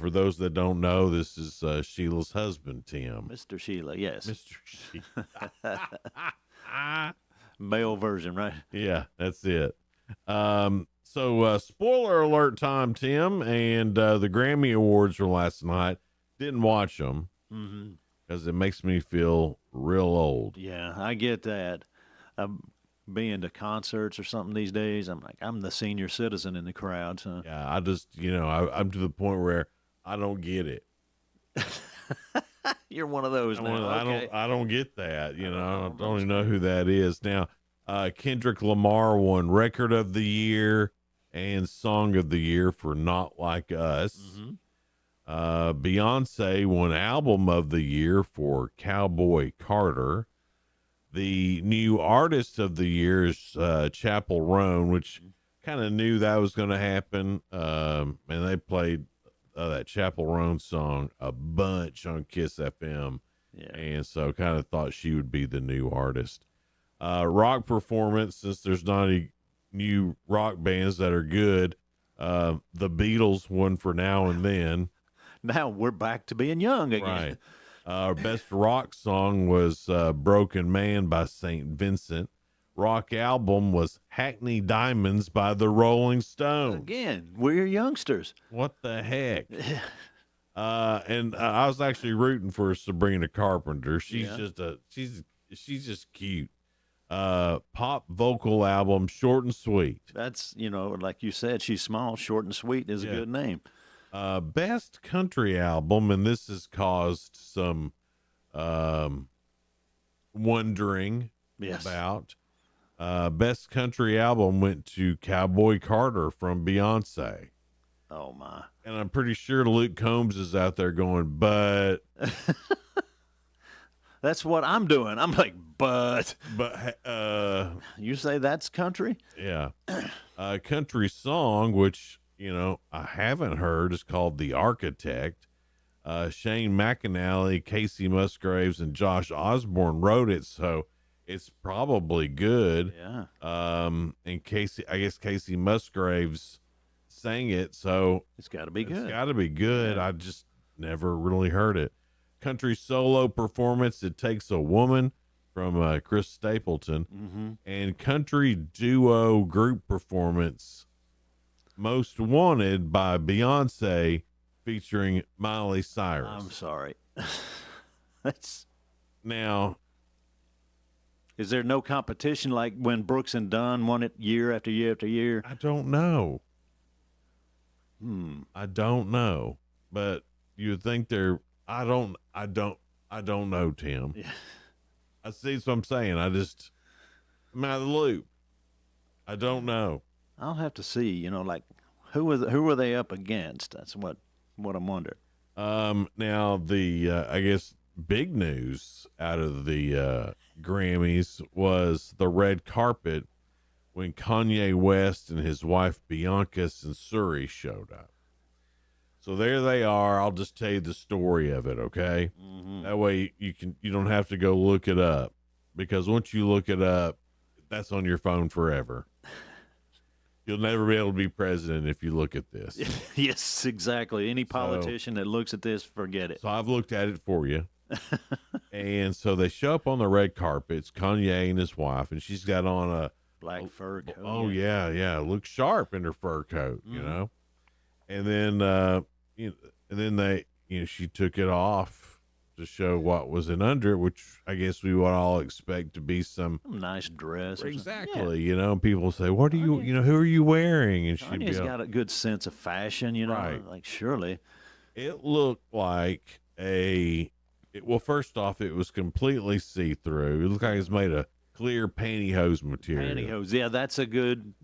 For those that don't know, this is Sheila's husband, Tim. Mr. Sheila, yes. Mr. Sheila. Male version, right? Yeah, that's it. So spoiler alert time, Tim, and the Grammy Awards were last night. Didn't watch them because it makes me feel real old. Yeah, I get that. Being to concerts or something these days, I'm like, I'm the senior citizen in the crowd. So. Yeah, I just, I'm to the point where I don't get it. You're one of those now. I don't get that. I don't even know who that is. Now, Kendrick Lamar won Record of the Year and Song of the Year for Not Like Us. Beyonce won Album of the Year for Cowboy Carter. The new Artist of the Year is Chapel Roan, which kind of knew that was going to happen. And they played that Chapel Roan song a bunch on Kiss FM. Yeah. And so kind of thought she would be the new artist. Rock performance, since there's not any new rock bands that are good, the Beatles won for Now and Then. Now we're back to being young again. Right. Our best rock song was Broken Man by St. Vincent. Rock album was Hackney Diamonds by the Rolling Stones. Again, we're youngsters. What the heck? And I was actually rooting for Sabrina Carpenter. She's she's just cute. Pop vocal album, short and sweet. That's, like you said, she's small, short and sweet is a good name. Best country album, and this has caused some wondering about. Best country album went to Cowboy Carter from Beyonce. Oh, my. And I'm pretty sure Luke Combs is out there going, but... That's what I'm doing. I'm like, but... you say that's country? Yeah. Country song, which... I haven't heard, is called The Architect. Shane McAnally, Casey Musgraves, and Josh Osborne wrote it, so it's probably good. Yeah. And Casey Musgraves sang it, so it's got to be good. It's got to be good. I just never really heard it. Country solo performance, It Takes a Woman, from Chris Stapleton. And country duo group performance, Most Wanted by Beyonce featuring Miley Cyrus. I'm sorry. That's now. Is there no competition like when Brooks and Dunn won it year after year after year? I don't know. I don't know, but you would think they're. I don't know, Tim. Yeah. I see what I'm saying. I'm out of the loop. I don't know. I'll have to see. Like who were they up against? That's what I'm wondering. Now the I guess big news out of the Grammys was the red carpet when Kanye West and his wife Bianca Censuri showed up. So there they are. I'll just tell you the story of it, okay? That way you don't have to go look it up, because once you look it up, that's on your phone forever. You'll never be able to be president if you look at this. Yes, exactly. Any politician that looks at this, forget it. So I've looked at it for you. And so they show up on the red carpet. It's Kanye and his wife, and she's got on a black fur coat. Oh yeah. Looks sharp in her fur coat, you know. And then she took it off to show what was in under it, which I guess we would all expect to be some nice dress. Exactly. People say, "What are you? Who are you wearing?" And Kanye's got a good sense of fashion, Right. Like surely. It looked like well, first off, it was completely see-through. It looked like it was made of clear pantyhose material. Pantyhose. Yeah, that's a good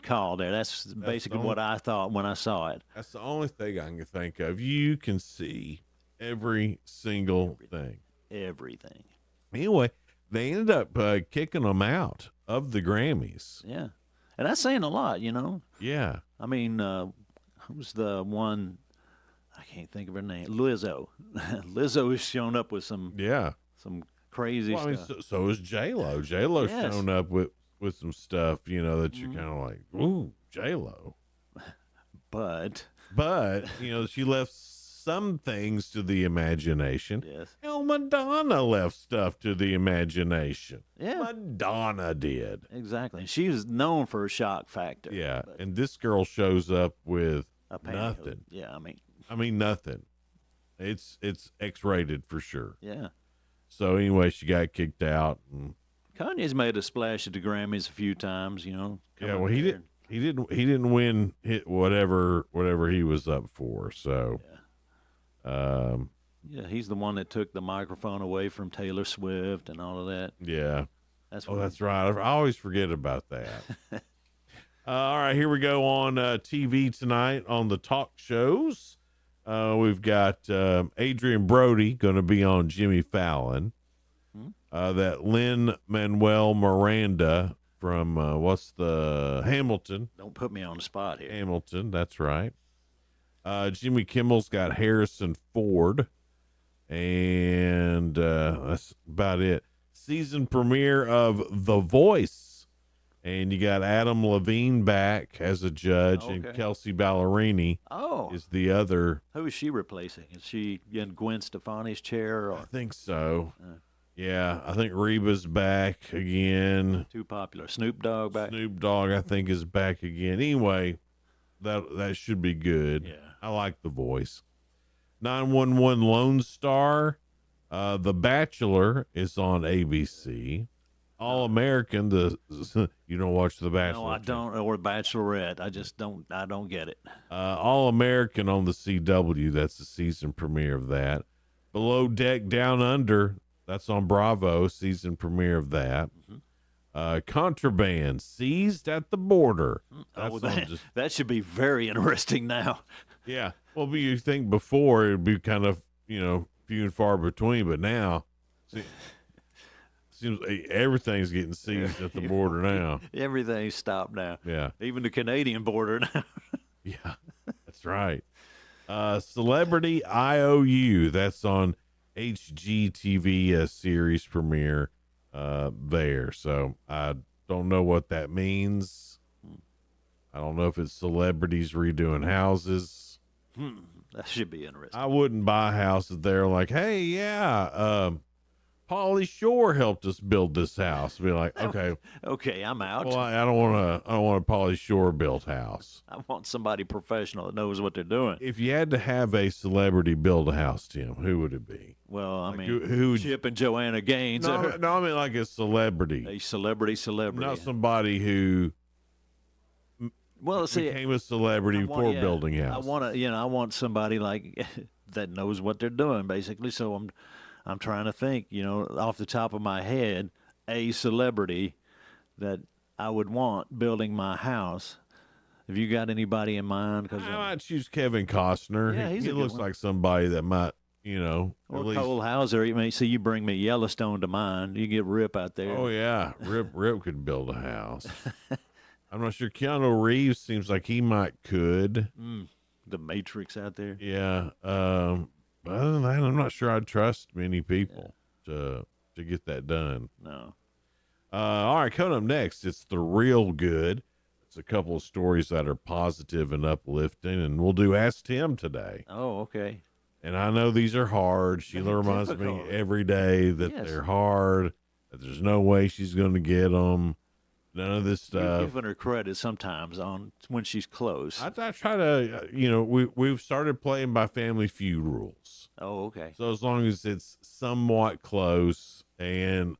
call there. That's basically what I thought when I saw it. That's the only thing I can think of. You can see every single thing. Everything. Anyway, they ended up kicking them out of the Grammys. Yeah. And that's saying a lot, Yeah. I mean, who's the one? I can't think of her name. Lizzo. Lizzo has shown up with some crazy stuff. I mean, so is J-Lo. J-Lo's shown up with some stuff, that you're kind of like, ooh, J-Lo. But she left some things to the imagination. Yes. Hell, Madonna left stuff to the imagination. Yeah. Madonna did. Exactly. And she was known for a shock factor. Yeah. And this girl shows up with nothing. Yeah, I mean, nothing. It's X-rated for sure. Yeah. So anyway, she got kicked out. And Kanye's made a splash at the Grammys a few times, Yeah, well, he didn't win whatever he was up for. So, yeah, he's the one that took the microphone away from Taylor Swift and all of that. Yeah, that's right. I always forget about that. All right, here we go on TV tonight on the talk shows. We've got Adrian Brody going to be on Jimmy Fallon. That Lin-Manuel Miranda from Hamilton. Don't put me on the spot here. Hamilton, that's right. Jimmy Kimmel's got Harrison Ford, and that's about it. Season premiere of The Voice, and you got Adam Levine back as a judge, and Kelsey Ballerini is the other. Who is she replacing? Is she in Gwen Stefani's chair? Or? I think so. Yeah, I think Reba's back again. Too popular. Snoop Dogg back. Snoop Dogg, I think, is back again. Anyway, that should be good. Yeah. I like The Voice. 911 Lone Star. The Bachelor is on ABC. All American. You don't watch The Bachelor? No, I don't. Or Bachelorette. I don't get it. All American on the CW. That's the season premiere of that. Below Deck Down Under. That's on Bravo, season premiere of that. Contraband, Seized at the Border. That should be very interesting now. Yeah. Well, but you think before it would be kind of, few and far between, but now seems everything's getting seized at the border now. Everything's stopped now. Yeah. Even the Canadian border now. Yeah, that's right. Celebrity IOU, that's on HGTV series premiere there. So I don't know what that means. I don't know if it's celebrities redoing houses. That should be interesting. I wouldn't buy a house if they're like, hey, Pauly Shore helped us build this house. Be like, okay, okay, I'm out. Well, I don't want a Pauly Shore built house. I want somebody professional that knows what they're doing. If you had to have a celebrity build a house, Tim, who would it be? Well, I Like, mean, who Chip and Joanna Gaines. No, I mean like a celebrity. A celebrity. Not somebody who became a celebrity for building houses. I want somebody like that knows what they're doing, basically. So I'm trying to think, off the top of my head, a celebrity that I would want building my house. Have you got anybody in mind? I might choose Kevin Costner. Yeah, he looks like somebody that might, or at least. Cole Hauser. You bring me Yellowstone to mind. You get Rip out there. Oh yeah, Rip could build a house. I'm not sure. Keanu Reeves seems like he could. The Matrix out there. Yeah. Other than that, I'm not sure I'd trust many people to get that done. No. All right, coming up next, it's the real good. It's a couple of stories that are positive and uplifting, and we'll do Ask Tim today. Oh, okay. And I know these are hard. Sheila reminds me every day that they're hard, that there's no way she's going to get them. None of this stuff. You've given her credit sometimes on when she's close. I try to, we've started playing by Family Feud rules. Oh, okay. So as long as it's somewhat close, and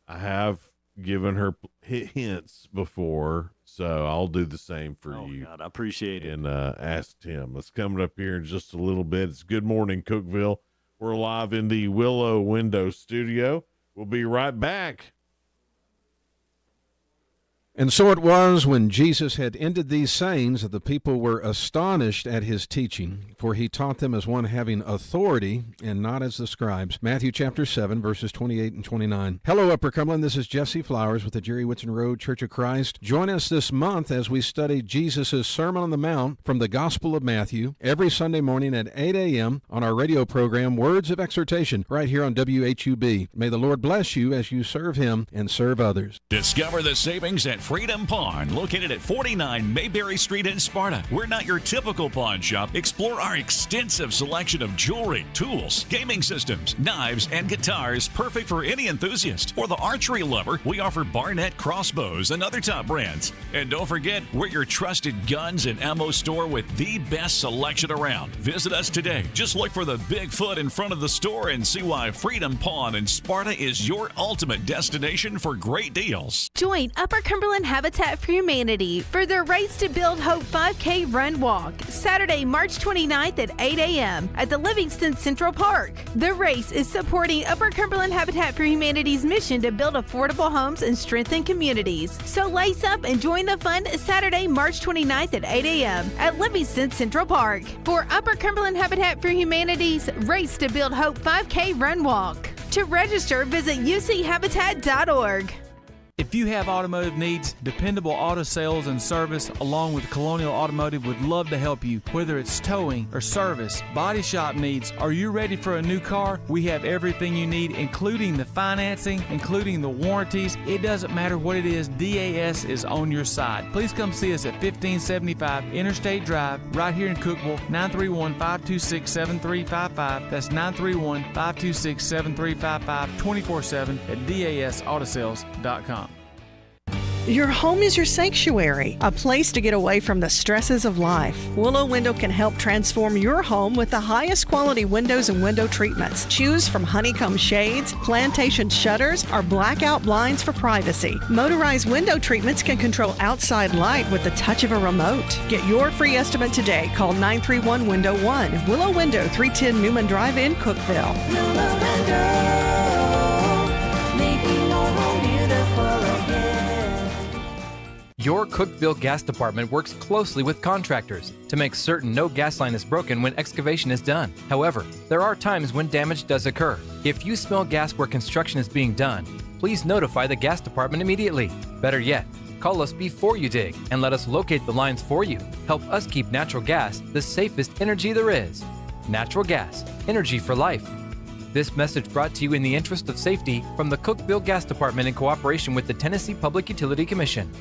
I have given her hints before, so I'll do the same for you. God, I appreciate it. And Ask Tim. It's coming up here in just a little bit. It's Good Morning Cookeville. We're live in the Willow Window Studio. We'll be right back. And so it was when Jesus had ended these sayings that the people were astonished at his teaching, for he taught them as one having authority and not as the scribes. Matthew chapter 7, verses 28 and 29. Hello, Upper Cumberland. This is Jesse Flowers with the Jerry Whitson Road Church of Christ. Join us this month as we study Jesus' Sermon on the Mount from the Gospel of Matthew every Sunday morning at 8 a.m. on our radio program, Words of Exhortation, right here on WHUB. May the Lord bless you as you serve him and serve others. Discover the savings at Freedom Pawn, located at 49 Mayberry Street in Sparta. We're not your typical pawn shop. Explore our extensive selection of jewelry, tools, gaming systems, knives, and guitars, perfect for any enthusiast. For the archery lover, we offer Barnett crossbows and other top brands. And don't forget, we're your trusted guns and ammo store with the best selection around. Visit us today. Just look for the Bigfoot in front of the store and see why Freedom Pawn in Sparta is your ultimate destination for great deals. Join Upper Cumberland Habitat for Humanity for the Race to Build Hope 5K Run Walk, Saturday, March 29th at 8 a.m. at the Livingston Central Park. The race is supporting Upper Cumberland Habitat for Humanity's mission to build affordable homes and strengthen communities. So lace up and join the fun Saturday, March 29th at 8 a.m. at Livingston Central Park for Upper Cumberland Habitat for Humanity's Race to Build Hope 5K Run Walk. To register, visit uchabitat.org. If you have automotive needs, Dependable Auto Sales and Service along with Colonial Automotive would love to help you. Whether it's towing or service, body shop needs, are you ready for a new car? We have everything you need, including the financing, including the warranties. It doesn't matter what it is, DAS is on your side. Please come see us at 1575 Interstate Drive right here in Cookeville, 931-526-7355. That's 931-526-7355, 24/7 at dasautosales.com. Your home is your sanctuary, a place to get away from the stresses of life. Willow Window can help transform your home with the highest quality windows and window treatments. Choose from honeycomb shades, plantation shutters, or blackout blinds for privacy. Motorized window treatments can control outside light with the touch of a remote. Get your free estimate today. Call 931-Window-1. Willow Window, 310 Newman Drive in Cookeville. Willow Window, making your home beautiful again. Your Cookeville Gas Department works closely with contractors to make certain no gas line is broken when excavation is done. However, there are times when damage does occur. If you smell gas where construction is being done, please notify the gas department immediately. Better yet, call us before you dig and let us locate the lines for you. Help us keep natural gas the safest energy there is. Natural gas, energy for life. This message brought to you in the interest of safety from the Cookeville Gas Department in cooperation with the Tennessee Public Utility Commission.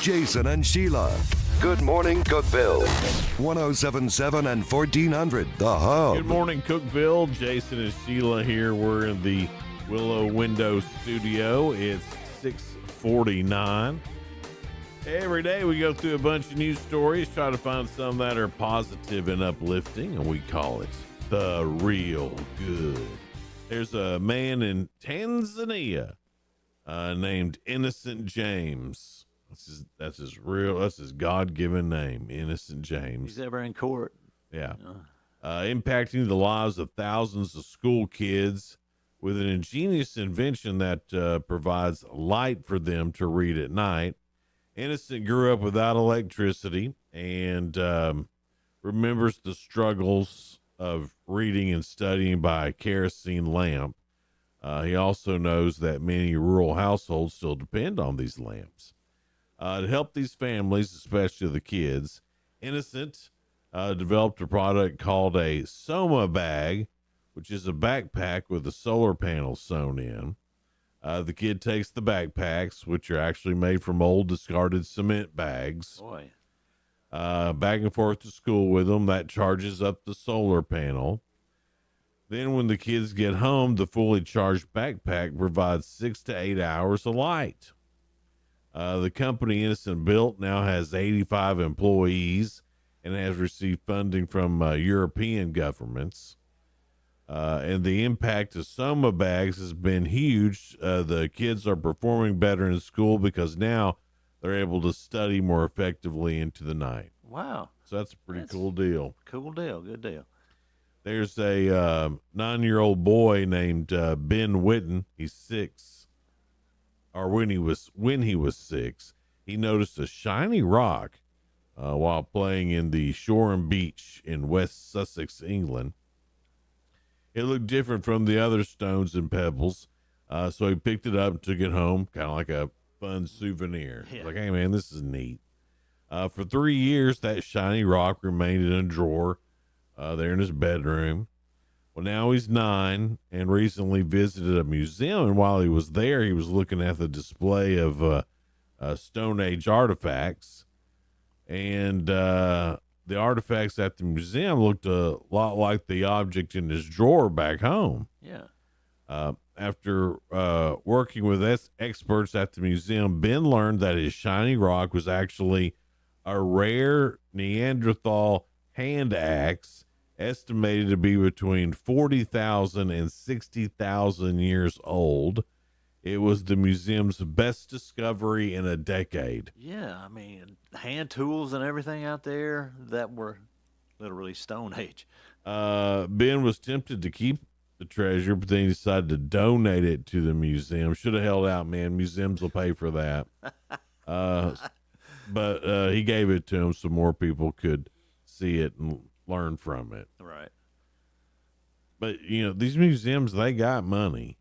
Jason and Sheila. Good morning, Cookeville. 1077 and 1400, The Hub. Good morning, Cookeville. Jason and Sheila here. We're in the Willow Window Studio. It's 6:49. Every day we go through a bunch of news stories, try to find some that are positive and uplifting, and we call it The Real Good. There's a man in Tanzania named Innocent James. That's his God-given name, Innocent James. He's ever in court. Yeah. Impacting the lives of thousands of school kids with an ingenious invention that provides light for them to read at night. Innocent grew up without electricity and remembers the struggles of reading and studying by a kerosene lamp. He also knows that many rural households still depend on these lamps. To help these families, especially the kids, Innocent developed a product called a Soma bag, which is a backpack with a solar panel sewn in. The kid takes the backpacks, which are actually made from old discarded cement bags, back and forth to school with them. That charges up the solar panel. Then when the kids get home, the fully charged backpack provides 6 to 8 hours of light. The company Innocent built now has 85 employees and has received funding from European governments. And the impact of Soma bags has been huge. The kids are performing better in school because now they're able to study more effectively into the night. Wow. So that's a pretty cool deal. Cool deal. Good deal. There's a 9-year-old boy named Ben Witten. He's 6. Or when he was 6, he noticed a shiny rock while playing in the Shoreham Beach in West Sussex, England. It looked different from the other stones and pebbles, so he picked it up and took it home, kind of like a fun souvenir. Yeah. Like, hey, man, this is neat. For 3 years, that shiny rock remained in a drawer there in his bedroom. Well, now he's 9 and recently visited a museum, and while he was there, he was looking at the display of Stone Age artifacts, and the artifacts at the museum looked a lot like the object in his drawer back home. Yeah. After working with experts at the museum, Ben learned that his shiny rock was actually a rare Neanderthal hand axe, estimated to be between 40,000 and 60,000 years old. It was the museum's best discovery in a decade. Yeah, I mean, hand tools and everything out there that were literally Stone Age. Ben was tempted to keep the treasure, but then he decided to donate it to the museum. Should have held out, man. Museums will pay for that. But he gave it to him so more people could see it and learn from it. Right. But, you know, these museums, they got money.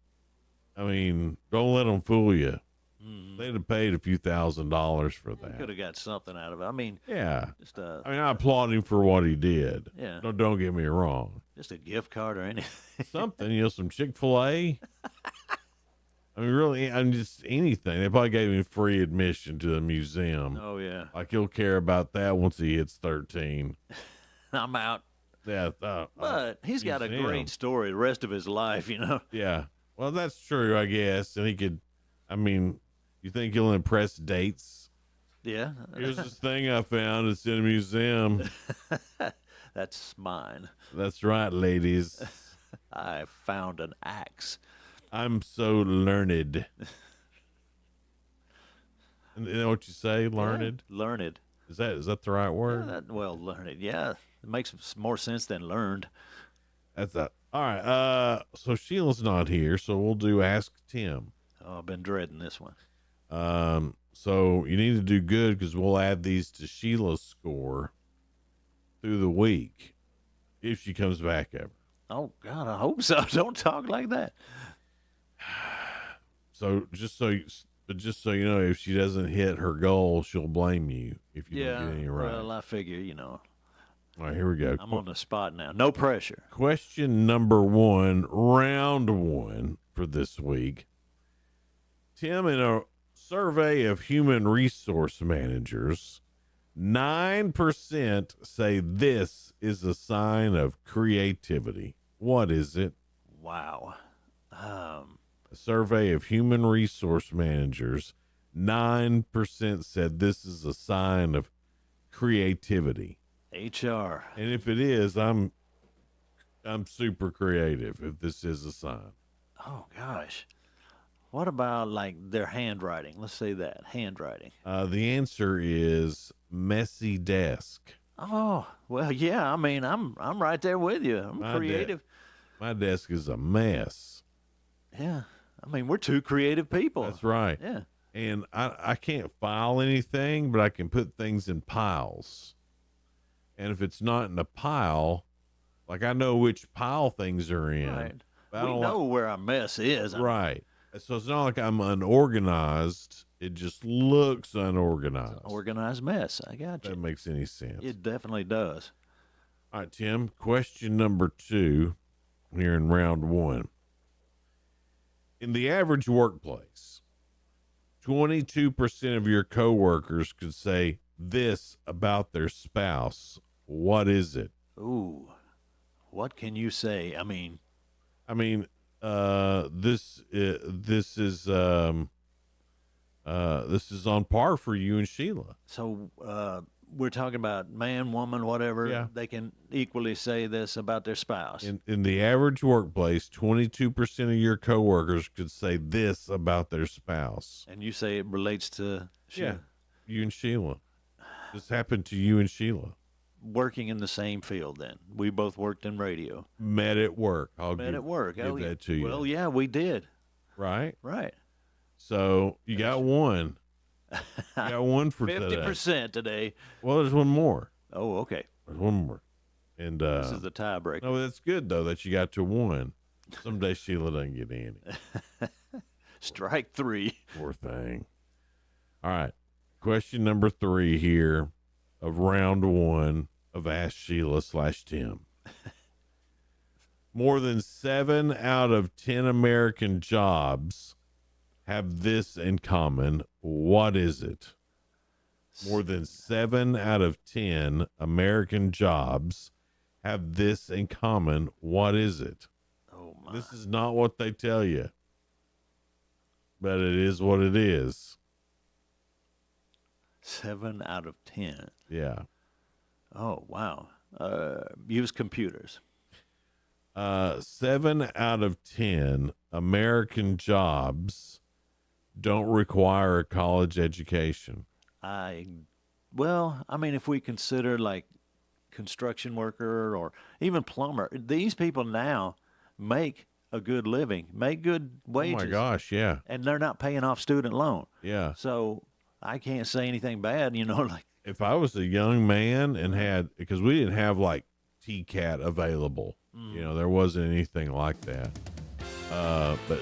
I mean, don't let them fool you. Mm-hmm. They'd have paid a few $1,000s for that. Could have got something out of it. I mean, yeah. Just I mean, I applaud him for what he did. Yeah. Don't get me wrong. Just a gift card or anything. Something, you know, some Chick-fil-A. I mean, really, I mean, just anything. They probably gave him free admission to the museum. Oh, yeah. Like, he'll care about that once he hits 13. I'm out. Yeah. But he's got a great story the rest of his life, you know? Yeah. Well, that's true, I guess. And he could, I mean, you think he'll impress dates? Yeah. Here's this thing I found. It's in a museum. That's mine. That's right, ladies. I found an axe. I'm so learned. And you know what you say, learned? Yeah, learned. Is that the right word? Yeah, well, learned. Yeah. It makes more sense than learned. That's that. All right. So Sheila's not here, so we'll do Ask Tim. Oh, I've been dreading this one. So you need to do good because we'll add these to Sheila's score through the week if she comes back ever. Oh God, I hope so. Don't talk like that. So just so you know, if she doesn't hit her goal, she'll blame you if you don't get any right. Well, I figure, you know. All right, here we go. I'm on the spot now. No pressure. Question number 1, round 1 for this week. Tim, in a survey of human resource managers, 9% say this is a sign of creativity. What is it? Wow. A survey of human resource managers, 9% said this is a sign of creativity. HR. And if it is, I'm super creative if this is a sign. Oh, gosh. What about like their handwriting? Let's say that handwriting. The answer is messy desk. Oh, well, yeah. I mean, I'm right there with you. I'm creative. My desk is a mess. Yeah. I mean, we're two creative people. That's right. Yeah. And I can't file anything, but I can put things in piles. And if it's not in a pile, like I know which pile things are in. Right. But We know where our mess is. Right. So it's not like I'm unorganized. It just looks unorganized. Organized mess. I got you. That makes any sense. It definitely does. All right, Tim, question number 2 here in round 1. In the average workplace, 22% of your coworkers could say this about their spouse. What is it? Ooh. What can you say? I mean, this is on par for you and Sheila. so we're talking about man, woman, whatever. Yeah. They can equally say this about their spouse. In the average workplace, 22% of your coworkers could say this about their spouse. And you say it relates to Yeah, you and Sheila. This happened to you and Sheila. working in the same field then. We both worked in radio. Met at work. Met at work. Give that to you. Well, yeah, we did. Right? Right. So you got one. You got one for 50% today. Well, there's one more. Oh, okay. There's one more. And This is the tiebreaker. no, that's good though that you got to one. Someday Sheila doesn't get any. Strike 3. Poor thing. All right. Question number 3 here of round 1 of Ask Sheila / Tim. More than 7 out of 10 American jobs have this in common. What is it? More than 7 out of 10 American jobs have this in common. What is it? Oh, my. This is not what they tell you, but it is what it is. 7 out of 10. Yeah. Oh, wow. Use computers. 7 out of 10 American jobs don't require a college education. Well, I mean, if we consider like construction worker or even plumber, these people now make a good living, make good wages. Oh my gosh, yeah. And they're not paying off student loan. Yeah. So I can't say anything bad, like. If I was a young man and because we didn't have like TCAT available, there wasn't anything like that. But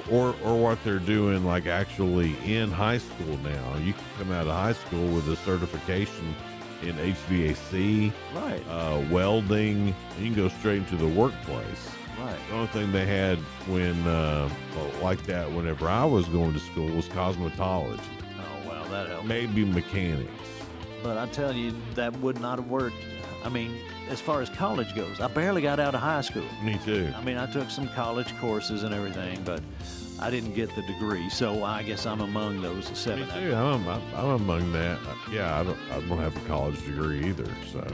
what they're doing, like actually in high school now, you can come out of high school with a certification in HVAC, right? Welding. And you can go straight into the workplace. Right. The only thing they had like that whenever I was going to school was cosmetology. Oh, well, that helped. Maybe mechanics. But I tell you, that would not have worked. I mean, as far as college goes, I barely got out of high school. Me too. I mean, I took some college courses and everything, but I didn't get the degree. So I guess I'm among those 7. Me too. I'm among that. Yeah, I don't have a college degree either. So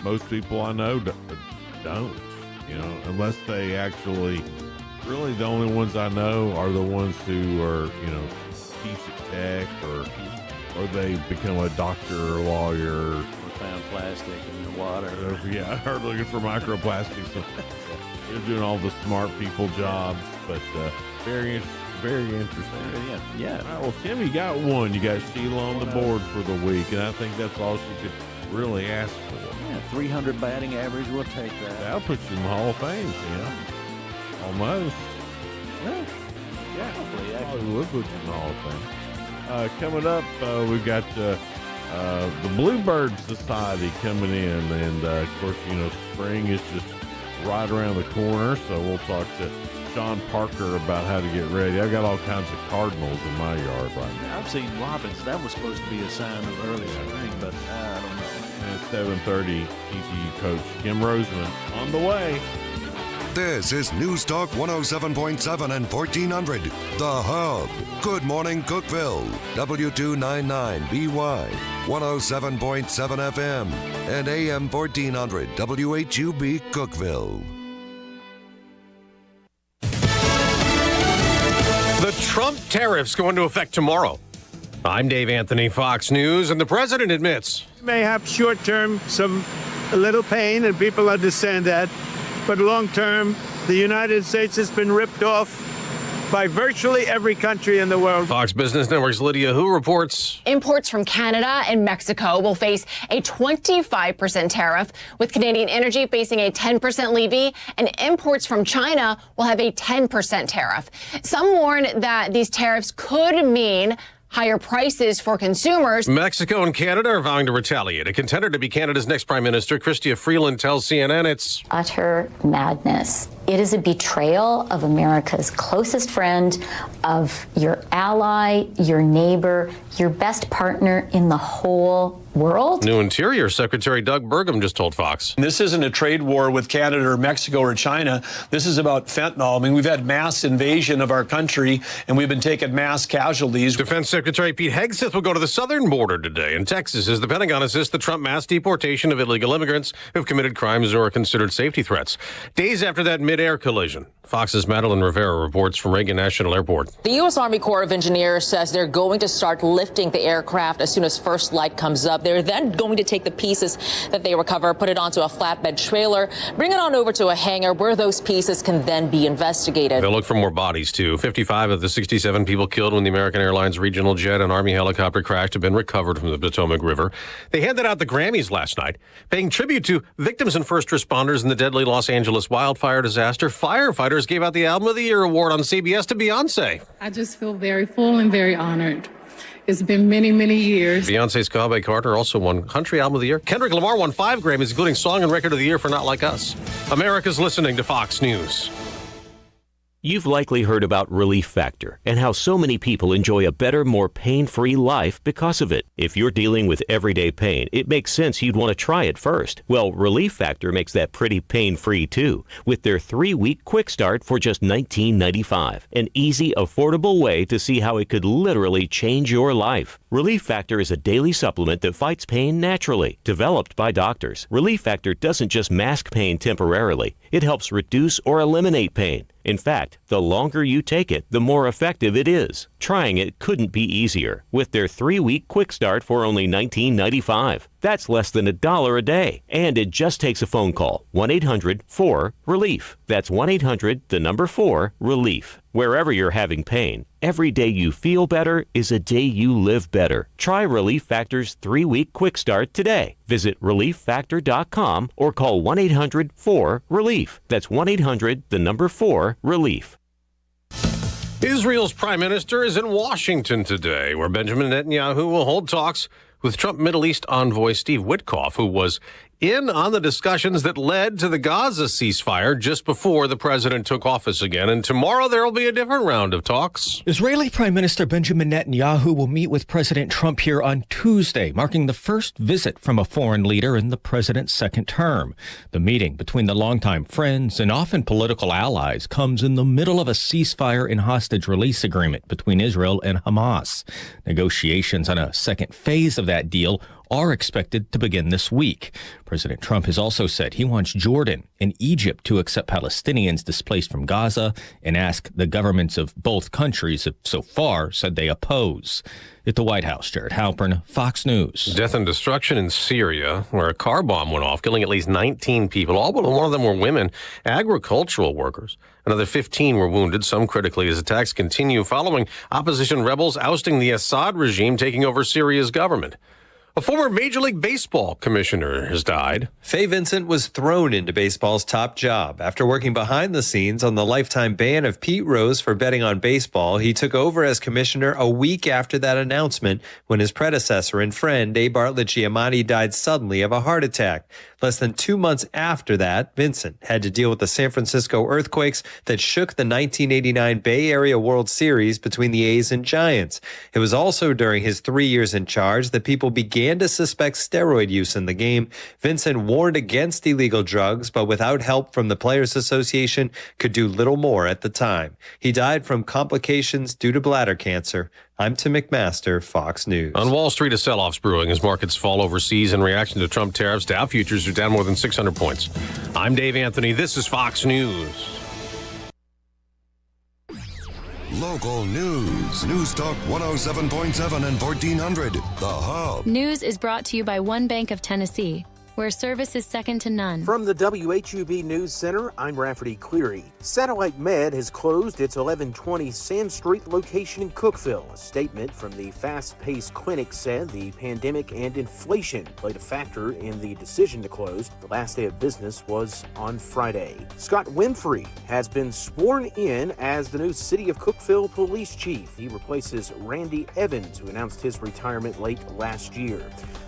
most people I know don't. Unless they actually. Really, the only ones I know are the ones who are teach at Tech or they become a doctor or lawyer. Or found plastic in the water. Or looking for microplastics. They're doing all the smart people jobs, but very interesting. Yeah. All right, well, Tim, you got one. You got Sheila on the board for the week, and I think that's all she could really ask for. Yeah, 300 batting average. We'll take that. That'll put you in the Hall of Fame, Almost. Well, yeah, probably would put you in the Hall of Fame. Coming up, we've got the Bluebird Society coming in, and of course, spring is just right around the corner. So we'll talk to John Parker about how to get ready. I got all kinds of cardinals in my yard right now. I've seen robins. That was supposed to be a sign of early spring, but I don't know. And at 7:30, ECU coach Kim Roseman on the way. This is News Talk 107.7 and 1400. The Hub. Good morning, Cookeville. W299BY. 107.7 FM. And AM 1400 WHUB Cookeville. The Trump tariffs go into effect tomorrow. I'm Dave Anthony, Fox News, and the president admits. May have short-term a little pain, and people understand that. But long-term, the United States has been ripped off by virtually every country in the world. Fox Business Network's Lydia Hu reports. Imports from Canada and Mexico will face a 25% tariff, with Canadian energy facing a 10% levy, and imports from China will have a 10% tariff. Some warn that these tariffs could mean higher prices for consumers. Mexico and Canada are vowing to retaliate. A contender to be Canada's next prime minister, Chrystia Freeland, tells CNN it's utter madness. It is a betrayal of America's closest friend, of your ally, your neighbor, your best partner in the whole world. New Interior Secretary Doug Burgum just told Fox. This isn't a trade war with Canada or Mexico or China. This is about fentanyl. I mean, we've had mass invasion of our country, and we've been taking mass casualties. Defense Secretary Pete Hegseth will go to the southern border today in Texas as the Pentagon assists the Trump mass deportation of illegal immigrants who've committed crimes or are considered safety threats. Days after that mid-air collision, Fox's Madeline Rivera reports from Reagan National Airport. The U.S. Army Corps of Engineers says they're going to start lifting the aircraft as soon as first light comes up. They're then going to take the pieces that they recover, put it onto a flatbed trailer, bring it on over to a hangar where those pieces can then be investigated. They'll look for more bodies, too. 55 of the 67 people killed when the American Airlines regional jet and Army helicopter crashed have been recovered from the Potomac River. They handed out the Grammys last night, paying tribute to victims and first responders in the deadly Los Angeles wildfire disaster. Firefighters gave out the Album of the Year award on CBS to Beyonce. I just feel very full and very honored. It's been many, many years. Beyonce's Cowboy Carter also won Country Album of the Year. Kendrick Lamar won 5 Grammys, including Song and Record of the Year for Not Like Us. America's listening to Fox News. You've likely heard about Relief Factor and how so many people enjoy a better, more pain-free life because of it. If you're dealing with everyday pain, it makes sense you'd want to try it first. Well, Relief Factor makes that pretty pain-free too, with their 3-week quick start for just $19.95. An easy, affordable way to see how it could literally change your life. Relief Factor is a daily supplement that fights pain naturally. Developed by doctors, Relief Factor doesn't just mask pain temporarily. It helps reduce or eliminate pain. In fact, the longer you take it, the more effective it is. Trying it couldn't be easier with their 3-week quick start for only $19.95. That's less than $1 a day. And it just takes a phone call. 1-800-4-RELIEF. That's 1-800-4-RELIEF. Wherever you're having pain, every day you feel better is a day you live better. Try Relief Factor's 3-week quick start today. Visit ReliefFactor.com or call 1-800-4-RELIEF. That's 1-800-4-RELIEF. Israel's prime minister is in Washington today, where Benjamin Netanyahu will hold talks with Trump Middle East envoy Steve Witkoff, who was in on the discussions that led to the Gaza ceasefire just before the president took office again. And tomorrow there will be a different round of talks. Israeli Prime Minister Benjamin Netanyahu will meet with President Trump here on Tuesday, marking the first visit from a foreign leader in the president's second term. The meeting between the longtime friends and often political allies comes in the middle of a ceasefire and hostage release agreement between Israel and Hamas. Negotiations on a second phase of that deal are expected to begin this week. President Trump has also said he wants Jordan and Egypt to accept Palestinians displaced from Gaza and ask the governments of both countries have so far said they oppose. At the White House, Jared Halpern, Fox News. Death and destruction in Syria, where a car bomb went off, killing at least 19 people. All but one of them were women, agricultural workers. Another 15 were wounded, some critically, as attacks continue following opposition rebels ousting the Assad regime taking over Syria's government. A former Major League Baseball commissioner has died. Fay Vincent was thrown into baseball's top job. After working behind the scenes on the lifetime ban of Pete Rose for betting on baseball, he took over as commissioner a week after that announcement when his predecessor and friend, A. Bartlett Giamatti, died suddenly of a heart attack. Less than 2 months after that, Vincent had to deal with the San Francisco earthquakes that shook the 1989 Bay Area World Series between the A's and Giants. It was also during his 3 years in charge that people began to suspect steroid use in the game. Vincent warned against illegal drugs, but without help from the Players Association, could do little more at the time. He died from complications due to bladder cancer. I'm Tim McMaster, Fox News. On Wall Street, a sell-off's brewing as markets fall overseas in reaction to Trump tariffs. Dow futures are down more than 600 points. I'm Dave Anthony. This is Fox News. Local news. News Talk 107.7 and 1400. The Hub. News is brought to you by One Bank of Tennessee, where service is second to none. From the WHUB News Center, I'm Rafferty Cleary. Satellite Med has closed its 1120 Sand Street location in Cookeville. A statement from the fast-paced clinic said the pandemic and inflation played a factor in the decision to close. The last day of business was on Friday. Scott Winfrey has been sworn in as the new City of Cookeville police chief. He replaces Randy Evans, who announced his retirement late last year.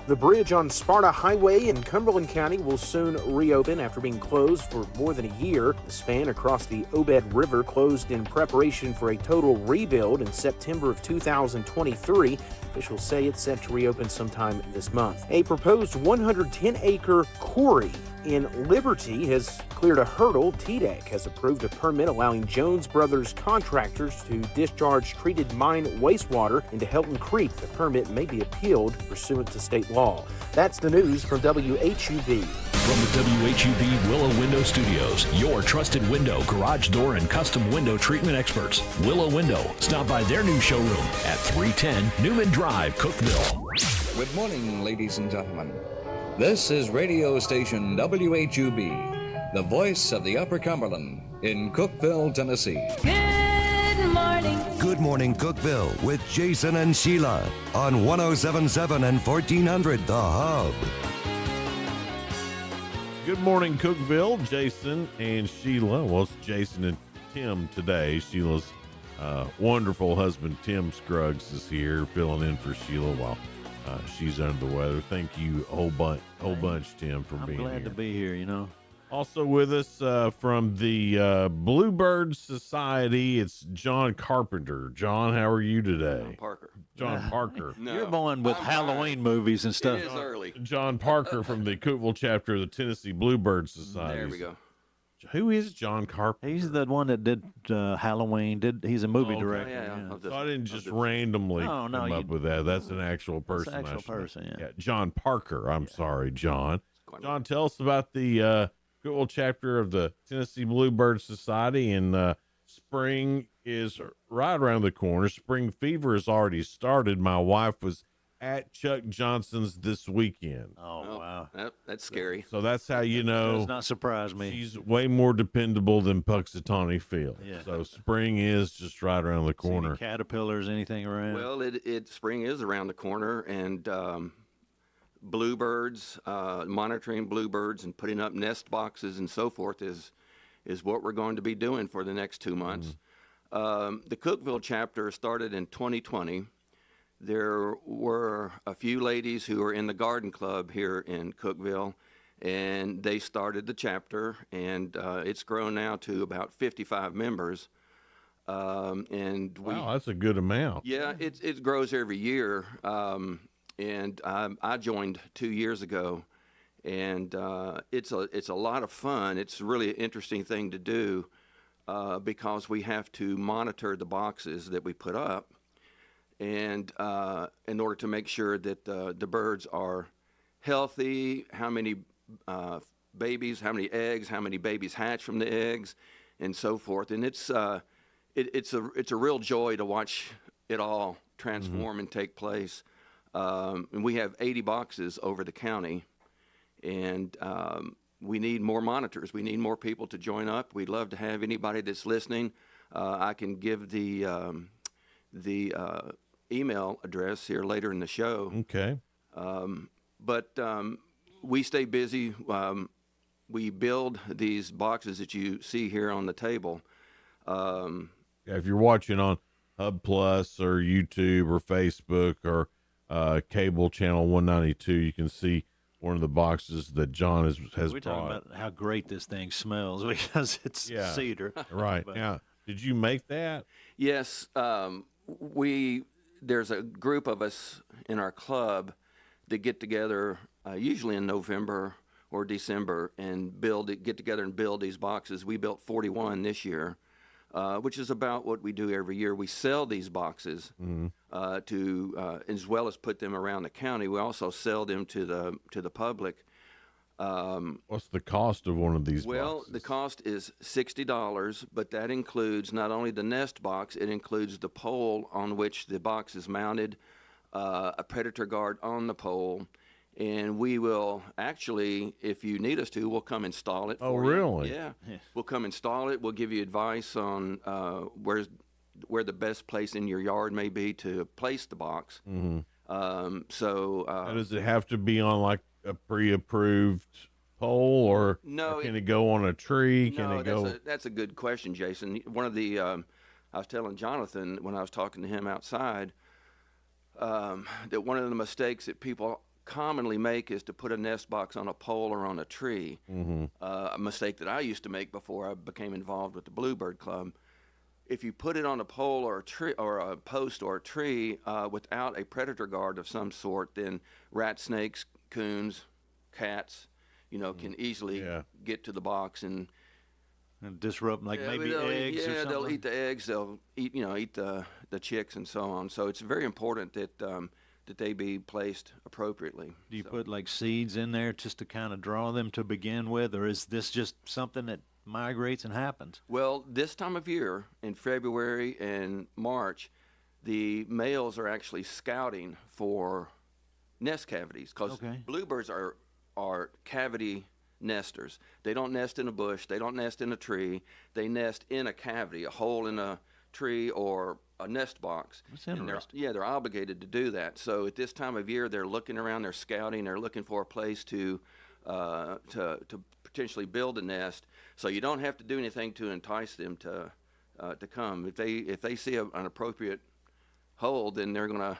The bridge on Sparta Highway in Cumberland County will soon reopen after being closed for more than a year. The span across the Obed River closed in preparation for a total rebuild in September of 2023. Officials say it's set to reopen sometime this month. A proposed 110-acre quarry in Liberty has cleared a hurdle. TDEC has approved a permit allowing Jones Brothers contractors to discharge treated mine wastewater into Helton Creek. The permit may be appealed pursuant to state law. That's the news from WHUB. From the WHUB Willow Window Studios, your trusted window, garage door, and custom window treatment experts. Willow Window. Stop by their new showroom at 310 Newman Drive, Cookeville. Good morning, ladies and gentlemen. This is radio station WHUB, the voice of the Upper Cumberland in Cookeville, Tennessee. Good morning. Good Morning Cookeville with Jason and Sheila on 107.7 and 1400 The Hub. Good morning, Cookeville. Jason and Sheila. Well, it's Jason and Tim today. Sheila's wonderful husband, Tim Scruggs, is here filling in for Sheila while she's under the weather. Thank you a whole bunch, Tim, for being here. I'm glad to be here, you know. Also with us from the Bluebird Society, it's John Carpenter. John, how are you today? John Parker. No, you're one with Halloween movies and stuff. It is early. John Parker from the Cookeville chapter of the Tennessee Bluebird Society. There we go. Who is John Carpenter? He's the one that did Halloween. He's a movie director. Yeah. So I didn't just randomly come up with that. That's an actual person. That's an actual person, yeah. John Parker. I'm sorry, John. John, tell us about the Cookeville chapter of the Tennessee Bluebird Society. And spring is right around the corner. Spring fever has already started. My wife was at Chuck Johnson's this weekend. Oh, wow. That's scary. So that's how you know. Does not surprise me. She's way more dependable than Puxatawny Field. Yeah. So spring is just right around the corner. Any caterpillars, anything around? Well, spring is around the corner, and bluebirds, monitoring bluebirds and putting up nest boxes and so forth is what we're going to be doing for the next 2 months. The Cookeville chapter started in 2020. There were a few ladies who were in the garden club here in Cookeville, and they started the chapter, and it's grown now to about 55 members. And wow, that's a good amount. Yeah, it grows every year. And I joined 2 years ago, and it's a lot of fun. It's really an interesting thing to do because we have to monitor the boxes that we put up. And in order to make sure that the birds are healthy, how many babies, how many eggs, how many babies hatch from the eggs, and so forth. And it's a real joy to watch it all transform and take place. And we have 80 boxes over the county, and we need more monitors. We need more people to join up. We'd love to have anybody that's listening. I can give the email address here later in the show. Okay. But we stay busy. We build these boxes that you see here on the table. If you're watching on Hub Plus or YouTube or Facebook or cable channel 192, you can see one of the boxes that John has We're brought. talking about how great this thing smells because it's cedar. Right. But- Yeah. Did you make that? Yes, there's a group of us in our club that get together usually in November or December and get together and build these boxes. We built 41 this year, which is about what we do every year. We sell these boxes to as well as put them around the county. We also sell them to the public. What's the cost of one of these Well, boxes? the cost is $60, but that includes not only the nest box, it includes the pole on which the box is mounted, a predator guard on the pole, and we will actually, if you need us to, we'll come install it for you. Really? Yeah. We'll come install it. We'll give you advice on where the best place in your yard may be to place the box. Mm-hmm. Now, does it have to be on like a pre-approved pole, or No, can it go on a tree? No, Can it go? that's a good question, Jason. One of the I was telling Jonathan when I was talking to him outside that one of the mistakes that people commonly make is to put a nest box on a pole or on a tree. Mm-hmm. A mistake that I used to make before I became involved with the Bluebird Club. If you put it on a pole or a tree or a post or a tree without a predator guard of some sort, then rat snakes, coons, cats, can easily get to the box and disrupt, maybe they'll eggs or something. They'll eat the eggs. They'll eat the chicks and so on. So it's very important that they be placed appropriately. Do you put like seeds in there just to kind of draw them to begin with, or is this just something that migrates and happens? Well, this time of year, in February and March, the males are actually scouting for nest cavities because bluebirds are cavity nesters. They don't nest in a bush. They don't nest in a tree. They nest in a cavity, a hole in a tree or a nest box. That's interesting. They're obligated to do that. So at this time of year, they're looking around, they're scouting, they're looking for a place to potentially build a nest. So you don't have to do anything to entice them to come. If they see an appropriate hole, then they're gonna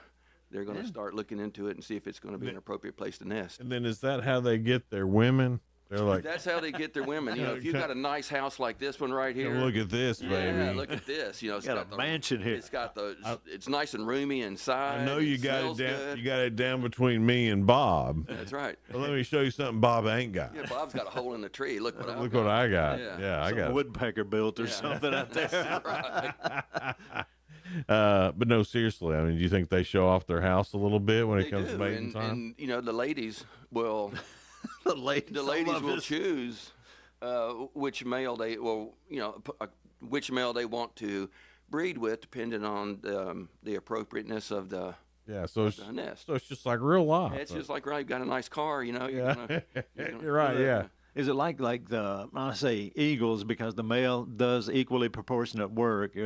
start looking into it and see if it's going to be an appropriate place to nest. And then is that how they get their women? They're like, that's how they get their women. If you've got a nice house like this one right here. Look at this, baby. Yeah, look at this. It's got a mansion here. It's got it's nice and roomy inside. I know you got it down. Good. You got it down between me and Bob. That's right. Well, let me show you something Bob ain't got. Yeah, Bob's got a hole in the tree. Look what what I got. Yeah, I got woodpecker built or something out there. Right. But no, seriously. I mean, do you think they show off their house a little bit when it comes to mating time? And the ladies will. The ladies will choose which male they which male they want to breed with, depending on the appropriateness of the nest. So it's just like real life. Yeah, it's just like you've got a nice car, You're right. Yeah. Is it like I say eagles because the male does equally proportionate work?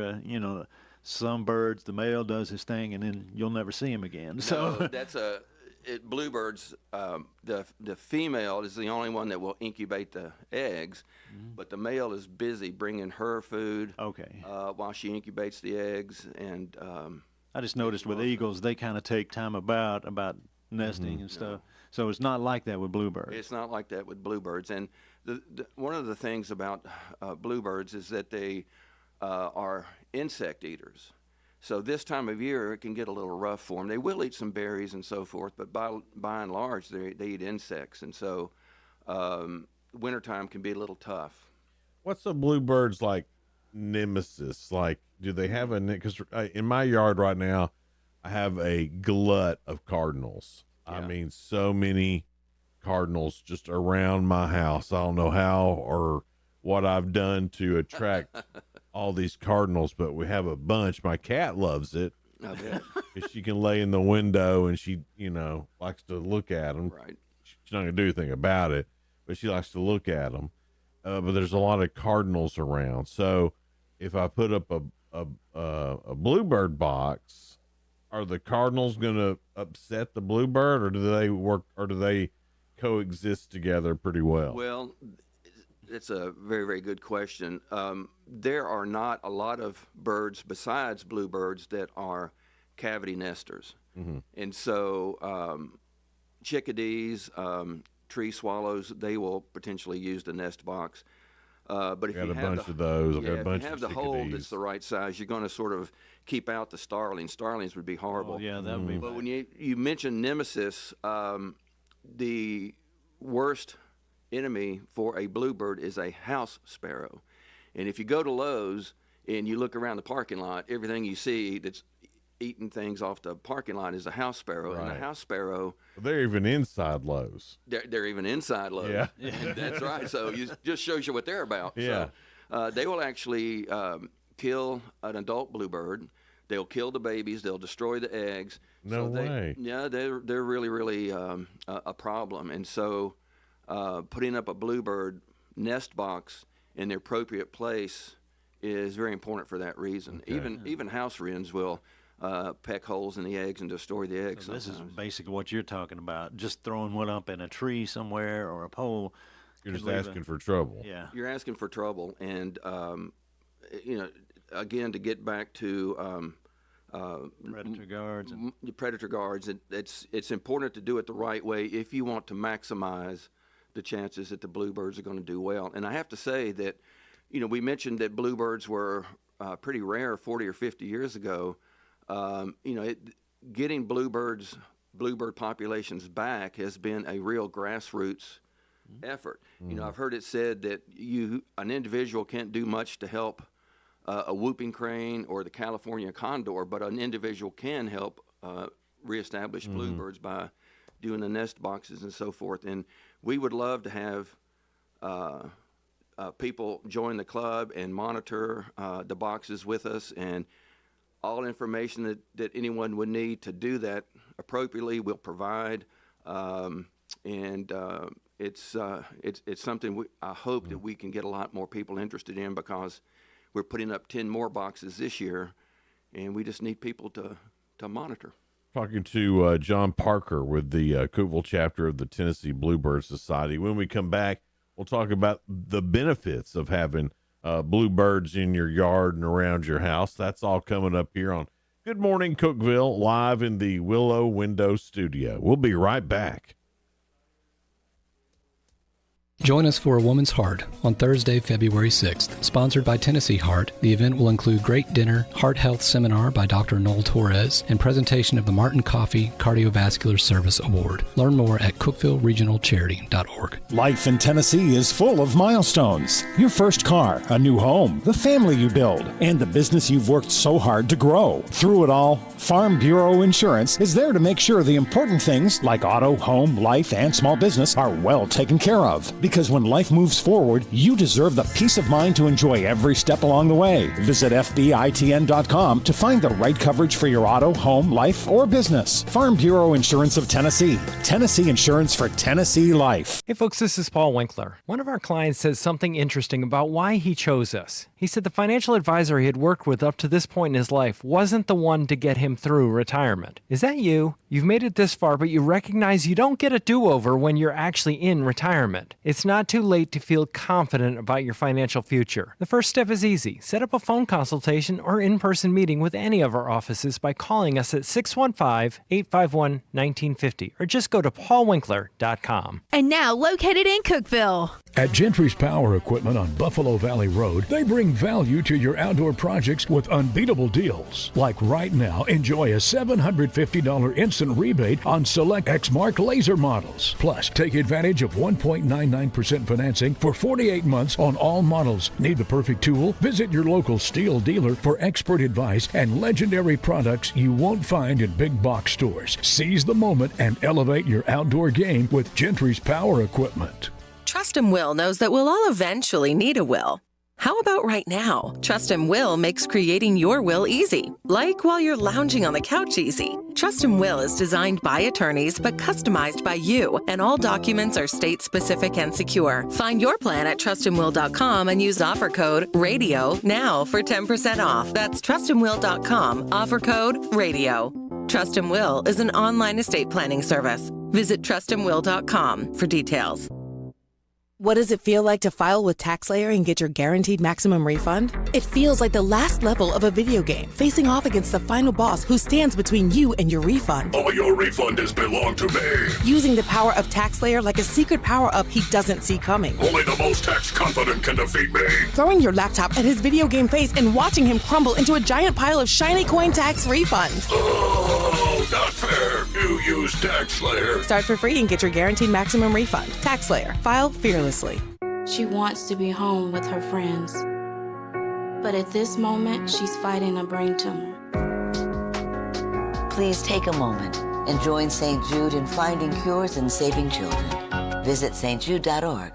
Some birds, the male does his thing, and then you'll never see him again. So no, that's bluebirds. The female is the only one that will incubate the eggs, but the male is busy bringing her food. While she incubates the eggs, and I just noticed with eagles, they kind of take time about nesting and stuff. So it's not like that with bluebirds. It's not like that with bluebirds, and one of the things about bluebirds is that they are insect eaters. So this time of year, it can get a little rough for them. They will eat some berries and so forth, but by and large, they eat insects. And so wintertime can be a little tough. What's a bluebird's like nemesis? Like, do they have because in my yard right now, I have a glut of cardinals. Yeah. I mean, so many cardinals just around my house. I don't know how or what I've done to attract all these cardinals, but we have a bunch. My cat loves it. I bet. Because she can lay in the window and she, likes to look at them. Right. She's not going to do anything about it, but she likes to look at them. But there's a lot of cardinals around. So if I put up a bluebird box, are the cardinals going to upset the bluebird, or do they work, or do they coexist together pretty well? Well, it's a very, very good question. There are not a lot of birds besides bluebirds that are cavity nesters. Mm-hmm. And so chickadees, tree swallows, they will potentially use the nest box. But if you have bunch of those, if you have the hole that's the right size, you're going to sort of keep out the starlings. Starlings would be horrible. Oh, yeah, that would be But bad. when you mentioned nemesis, the worst enemy for a bluebird is a house sparrow. And if you go to Lowe's and you look around the parking lot, everything you see that's eating things off the parking lot is a house sparrow. Right. And a house sparrow, They're even inside Lowe's. they're even inside Lowe's. Yeah. That's right. So it just shows you what they're about. Yeah. So, they will actually kill an adult bluebird. They'll kill the babies. They'll destroy the eggs. No way. Yeah, they're really, really a problem. And so putting up a bluebird nest box in the appropriate place is very important for that reason. Okay. Even house wrens will peck holes in the eggs and destroy the eggs. So this is basically what you're talking about. Just throwing one up in a tree somewhere or a pole. You're just asking for trouble. Yeah. You're asking for trouble. And, again, to get back to Predator guards. Predator guards, it's important to do it the right way if you want to maximize the chances that the bluebirds are going to do well. And I have to say that, we mentioned that bluebirds were pretty rare 40 or 50 years ago. Getting bluebird populations back has been a real grassroots effort. I've heard it said that an individual can't do much to help a whooping crane or the California condor, but an individual can help reestablish bluebirds by doing the nest boxes and so forth. And we would love to have people join the club and monitor the boxes with us, and all information that anyone would need to do that appropriately we'll provide. It's something I hope that we can get a lot more people interested in, because we're putting up 10 more boxes this year, and we just need people to monitor. Talking to John Parker with the Cookeville chapter of the Tennessee Bluebird Society. When we come back, we'll talk about the benefits of having bluebirds in your yard and around your house. That's all coming up here on Good Morning Cookeville, live in the Willow Window Studio. We'll be right back. Join us for A Woman's Heart on Thursday, February 6th. Sponsored by Tennessee Heart, the event will include great dinner, heart health seminar by Dr. Noel Torres, and presentation of the Martin Coffey Cardiovascular Service Award. Learn more at CookevilleRegionalCharity.org. Life in Tennessee is full of milestones. Your first car, a new home, the family you build, and the business you've worked so hard to grow. Through it all, Farm Bureau Insurance is there to make sure the important things like auto, home, life, and small business are well taken care of. Because when life moves forward, you deserve the peace of mind to enjoy every step along the way. Visit FBITN.com to find the right coverage for your auto, home, life, or business. Farm Bureau Insurance of Tennessee. Tennessee Insurance for Tennessee Life. Hey folks, this is Paul Winkler. One of our clients says something interesting about why he chose us. He said the financial advisor he had worked with up to this point in his life wasn't the one to get him through retirement. Is that you? You've made it this far, but you recognize you don't get a do-over when you're actually in retirement. It's not too late to feel confident about your financial future. The first step is easy. Set up a phone consultation or in-person meeting with any of our offices by calling us at 615-851-1950 or just go to paulwinkler.com. And now located in Cookeville. At Gentry's Power Equipment on Buffalo Valley Road, they bring value to your outdoor projects with unbeatable deals. Like right now, enjoy a $750 instant rebate on select Exmark laser models. Plus, take advantage of 1.99% financing for 48 months on all models. Need the perfect tool? Visit your local Steel dealer for expert advice and legendary products you won't find in big box stores. Seize the moment and elevate your outdoor game with Gentry's Power Equipment. Trust and Will knows that we'll all eventually need a will. How about right now? Trust and Will makes creating your will easy, like while you're lounging on the couch easy. Trust and Will is designed by attorneys but customized by you, and all documents are state-specific and secure. Find your plan at trustandwill.com and use offer code RADIO now for 10% off. That's trustandwill.com, offer code RADIO. Trust and Will is an online estate planning service. Visit trustandwill.com for details. What does it feel like to file with TaxSlayer and get your guaranteed maximum refund? It feels like the last level of a video game, facing off against the final boss who stands between you and your refund. All your refund has belonged to me. Using the power of TaxSlayer like a secret power-up he doesn't see coming. Only the most tax-confident can defeat me. Throwing your laptop at his video game face and watching him crumble into a giant pile of shiny coin tax refunds. Oh, not fair. You use TaxSlayer. Start for free and get your guaranteed maximum refund. TaxSlayer. File fearlessly. She wants to be home with her friends. But at this moment, she's fighting a brain tumor. Please take a moment and join St. Jude in finding cures and saving children. Visit stjude.org.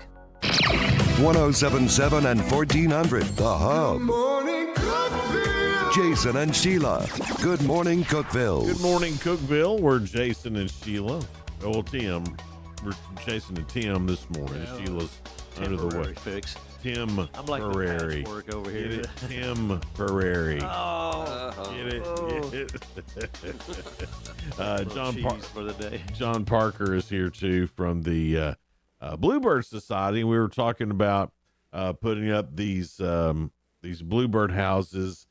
1077 and 1400, The Hub. Jason and Sheila. Good morning, Cookeville. Good morning, Cookeville. We're Jason and Sheila. Oh, Tim. We're Jason and Tim this morning. Yeah. Sheila's under the way. Fix. Tim I'm like Ferrari. The patchwork over here. Get it? Tim Ferrari. Oh, get it? Oh. Get it? John Parker is here too from the Bluebird Society. We were talking about putting up these bluebird houses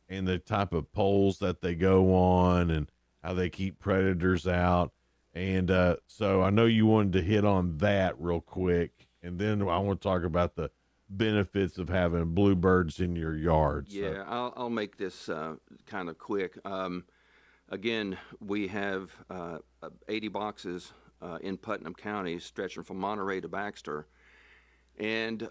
and the type of poles that they go on and how they keep predators out. And so I know you wanted to hit on that real quick, and then I want to talk about the benefits of having bluebirds in your yard. Yeah, so. I'll make this kind of quick. Again, we have 80 boxes in Putnam County, stretching from Monterey to Baxter, and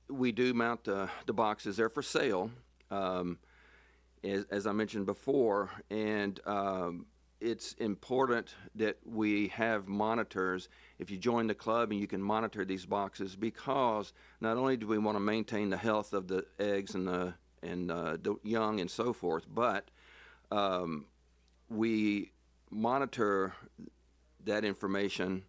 we do mount the boxes. They're for sale, as I mentioned before, and it's important that we have monitors. If you join the club, and you can monitor these boxes, because not only do we want to maintain the health of the eggs and the young and so forth, but we monitor that information,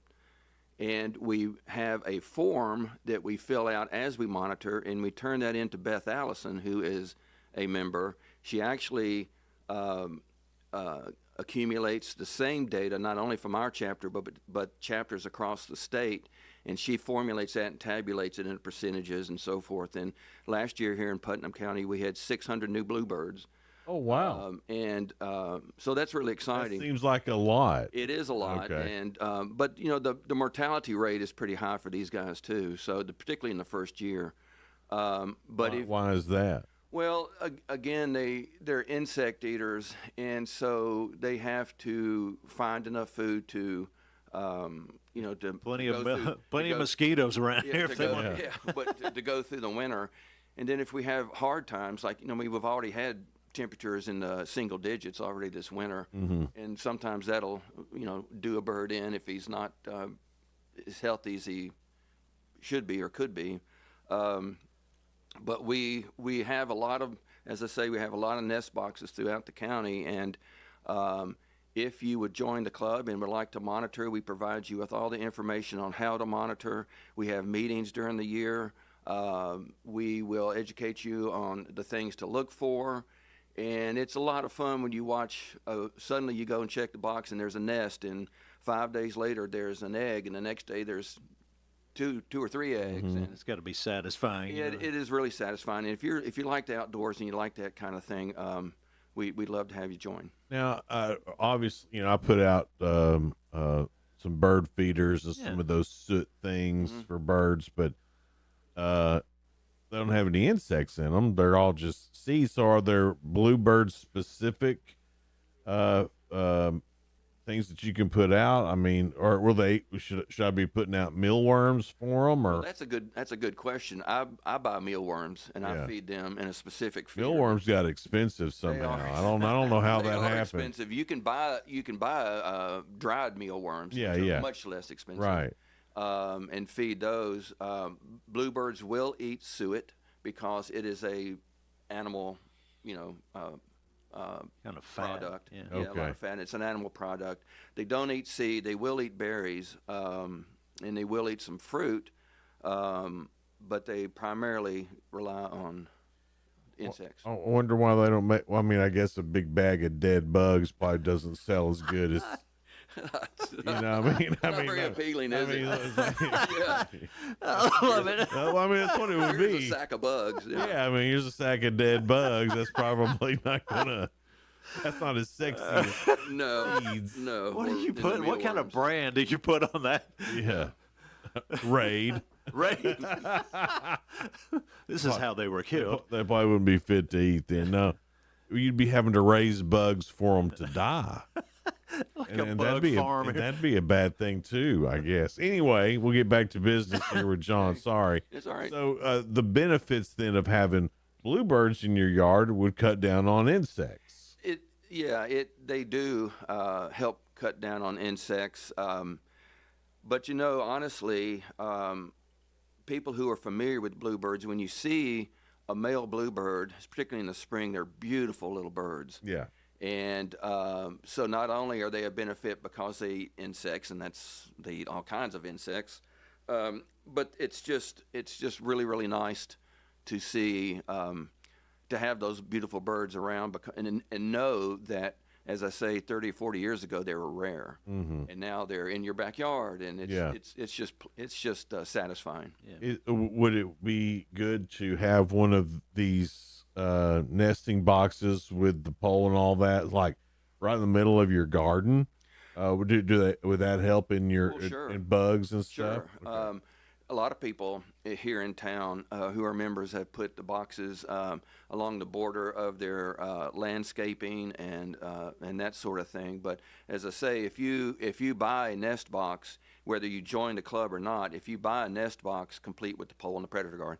and we have a form that we fill out as we monitor, and we turn that into Beth Allison, who is a member. She actually accumulates the same data, not only from our chapter, but chapters across the state, and she formulates that and tabulates it into percentages and so forth. And last year here in Putnam County, we had 600 new bluebirds. Oh, wow. So that's really exciting. That seems like a lot. It is a lot. Okay. And but, you know, the mortality rate is pretty high for these guys, too, so particularly in the first year. Why is that? Well, again, they're insect eaters, and so they have to find enough food to, to plenty of mosquitoes around here. But to go through the winter, and then if we have hard times, like we've already had temperatures in the single digits already this winter, and sometimes that'll do a bird in if he's not as healthy as he should be or could be. But we have a lot of, as I say, we have a lot of nest boxes throughout the county, and if you would join the club and would like to monitor, we provide you with all the information on how to monitor. We have meetings during the year. We will educate you on the things to look for, and it's a lot of fun when you watch, suddenly you go and check the box and there's a nest, and 5 days later there's an egg, and the next day there's two or three eggs. And it's got to be satisfying. It is really satisfying. And if you like the outdoors and you like that kind of thing, we'd love to have you join. Now, obviously, I put out some bird feeders and some of those soot things for birds, but they don't have any insects in them. They're all just seeds. So are there bluebird specific things that you can put out? I mean, or will should I be putting out mealworms for them? Or well, that's a good question. I buy mealworms and I feed them in a specific feeder. Mealworms got expensive somehow. I don't know how that happened. Expensive. You can buy dried mealworms. Much less expensive. Right. And feed those. Bluebirds will eat suet because it is a animal, kind of fat. Product. Yeah. A lot of fat. It's an animal product. They don't eat seed. They will eat berries, and they will eat some fruit, but they primarily rely on insects. I wonder why they don't make. Well, I mean, I guess a big bag of dead bugs probably doesn't sell as good as Not very appealing, is it? Yeah. I love it. Well, I mean, that's what it would Here's be. a sack of bugs. Yeah, I mean, here's a sack of dead bugs. That's probably not gonna. That's not as sexy as No. seeds. No. What do you Or put? What kind of brand did you put on that? Yeah. Raid. Raid. This is how they were killed. They probably wouldn't be fit to eat then. No, you'd be having to raise bugs for them to die. a bug farm. That'd be a bad thing too, I guess. Anyway, we'll get back to business here with John. Sorry. It's all right. So the benefits then of having bluebirds in your yard would cut down on insects. They do help cut down on insects. But honestly, people who are familiar with bluebirds, when you see a male bluebird, particularly in the spring, they're beautiful little birds. Yeah. And so not only are they a benefit because they eat insects, and they eat all kinds of insects, but it's just really, really nice to see, to have those beautiful birds around and know that, as I say, 30 or 40 years ago, they were rare, and now they're in your backyard, and it's just satisfying. Yeah. Would it be good to have one of these nesting boxes with the pole and all that, like right in the middle of your garden? Would that help in your sure. in bugs and stuff? Sure. Okay. A lot of people here in town who are members have put the boxes along the border of their landscaping and that sort of thing. But as I say, if you buy a nest box, whether you join the club or not, if you buy a nest box complete with the pole and the predator guard,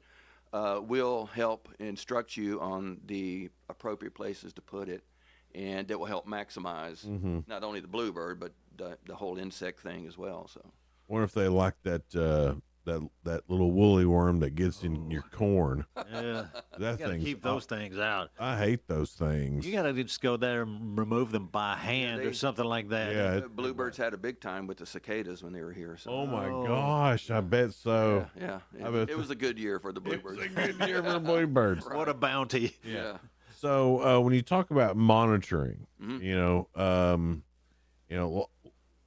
we'll help instruct you on the appropriate places to put it, and it will help maximize not only the bluebird but the whole insect thing as well. So, wonder if they like that little woolly worm that gets in your corn. Yeah, that you gotta keep those things out. I hate those things. You gotta just go there and remove them by hand or something like that. Yeah, bluebirds had a big time with the cicadas when they were here. So. Oh my gosh, I bet so. Yeah. It was a good year for the bluebirds. It was a good year for bluebirds. Right. What a bounty. Yeah. So when you talk about monitoring,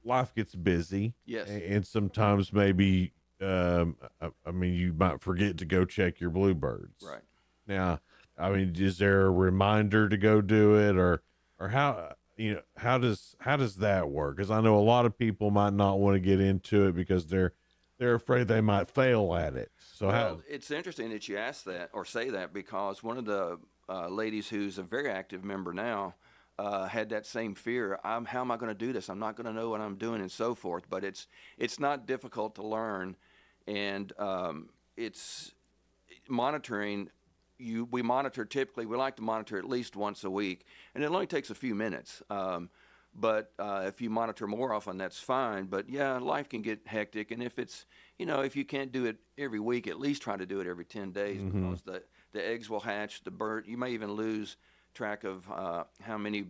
life gets busy. Yes. And sometimes maybe. You might forget to go check your bluebirds. Right. Now, is there a reminder to go do it, or how does that work? Because I know a lot of people might not want to get into it because they're afraid they might fail at it. So it's interesting that you ask that or say that, because one of the ladies who's a very active member now had that same fear. How am I going to do this? I'm not going to know what I'm doing and so forth. But it's not difficult to learn. And it's monitoring. We monitor typically. We like to monitor at least once a week, and it only takes a few minutes. But if you monitor more often, that's fine. But yeah, life can get hectic, and if you can't do it every week, at least try to do it every 10 days, because the eggs will hatch. The bird, you may even lose track of how many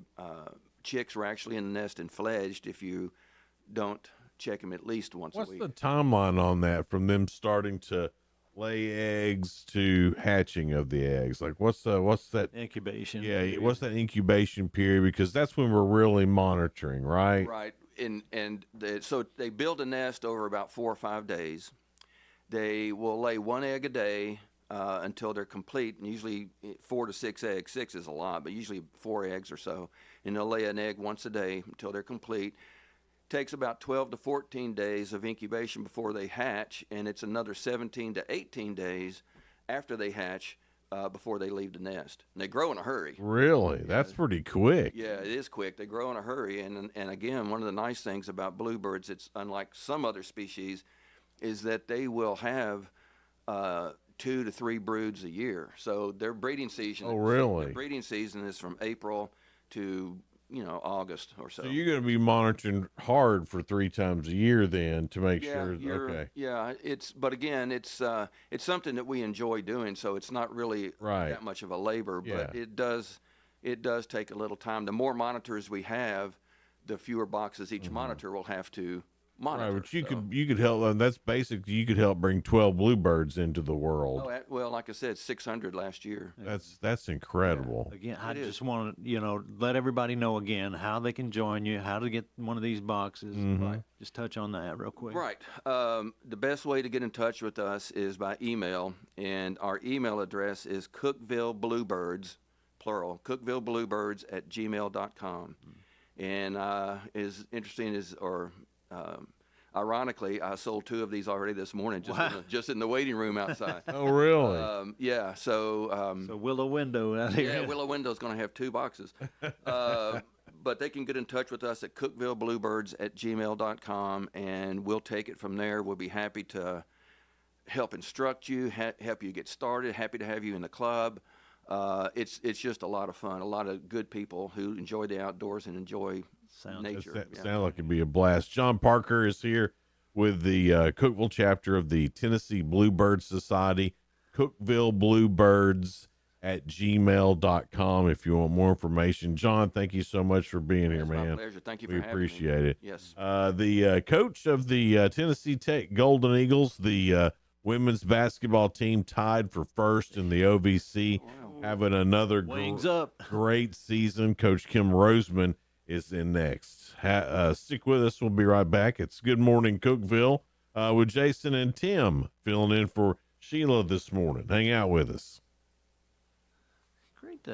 chicks were actually in the nest and fledged if you don't check them at least once a week. What's the timeline on that, from them starting to lay eggs to hatching of the eggs? Like what's that incubation? Yeah, what's that incubation period? Because that's when we're really monitoring, right? Right. So they build a nest over about 4 or 5 days. They will lay 1 egg a day until they're complete, and usually 4 to 6 eggs. 6 is a lot, but usually 4 eggs or so. And they'll lay an egg once a day until they're complete. Takes about 12 to 14 days of incubation before they hatch, and it's another 17 to 18 days after they hatch before they leave the nest. And they grow in a hurry. Really? That's pretty quick. Yeah, it is quick. They grow in a hurry, and again, one of the nice things about bluebirds, it's unlike some other species, is that they will have 2 to 3 broods a year. So their breeding season. Oh, really? Their breeding season is from April to August or so. So you're going to be monitoring hard for 3 times a year then to make sure. Okay. Yeah, but again, it's something that we enjoy doing, so it's not really that much of a labor, but it does take a little time. The more monitors we have, the fewer boxes each monitor will have to monitor. Right, but you could help. That's basically you could help bring 12 bluebirds into the world. Oh, well, like I said, 600 last year. That's incredible. Yeah. Again, I just want to let everybody know again how they can join you, how to get one of these boxes. Right. Just touch on that real quick. Right. The best way to get in touch with us is by email, and our email address is cookevillebluebirds, plural, cookevillebluebirds@gmail.com. And as interesting as, ironically, I sold 2 of these already this morning, just in the waiting room outside. Oh, really? Yeah. So Willow Window out here. Yeah, Willow Window's going to have 2 boxes. But they can get in touch with us at cookevillebluebirds@gmail.com, and we'll take it from there. We'll be happy to help instruct you, help you get started. Happy to have you in the club. It's just a lot of fun. A lot of good people who enjoy the outdoors and enjoy nature. Sound like it'd be a blast. John Parker is here with the Cookeville chapter of the Tennessee Bluebird Society. CookevilleBluebirds@gmail.com if you want more information. John, thank you so much for being here, man. My pleasure. Thank you for having me. We appreciate it. Yes. The coach of the Tennessee Tech Golden Eagles, the women's basketball team, tied for first in the OVC, having another great season. Coach Kim Roseman is in next. Stick with us. We'll be right back. It's Good Morning Cookeville with Jason and Tim filling in for Sheila this morning. Hang out with us. Great.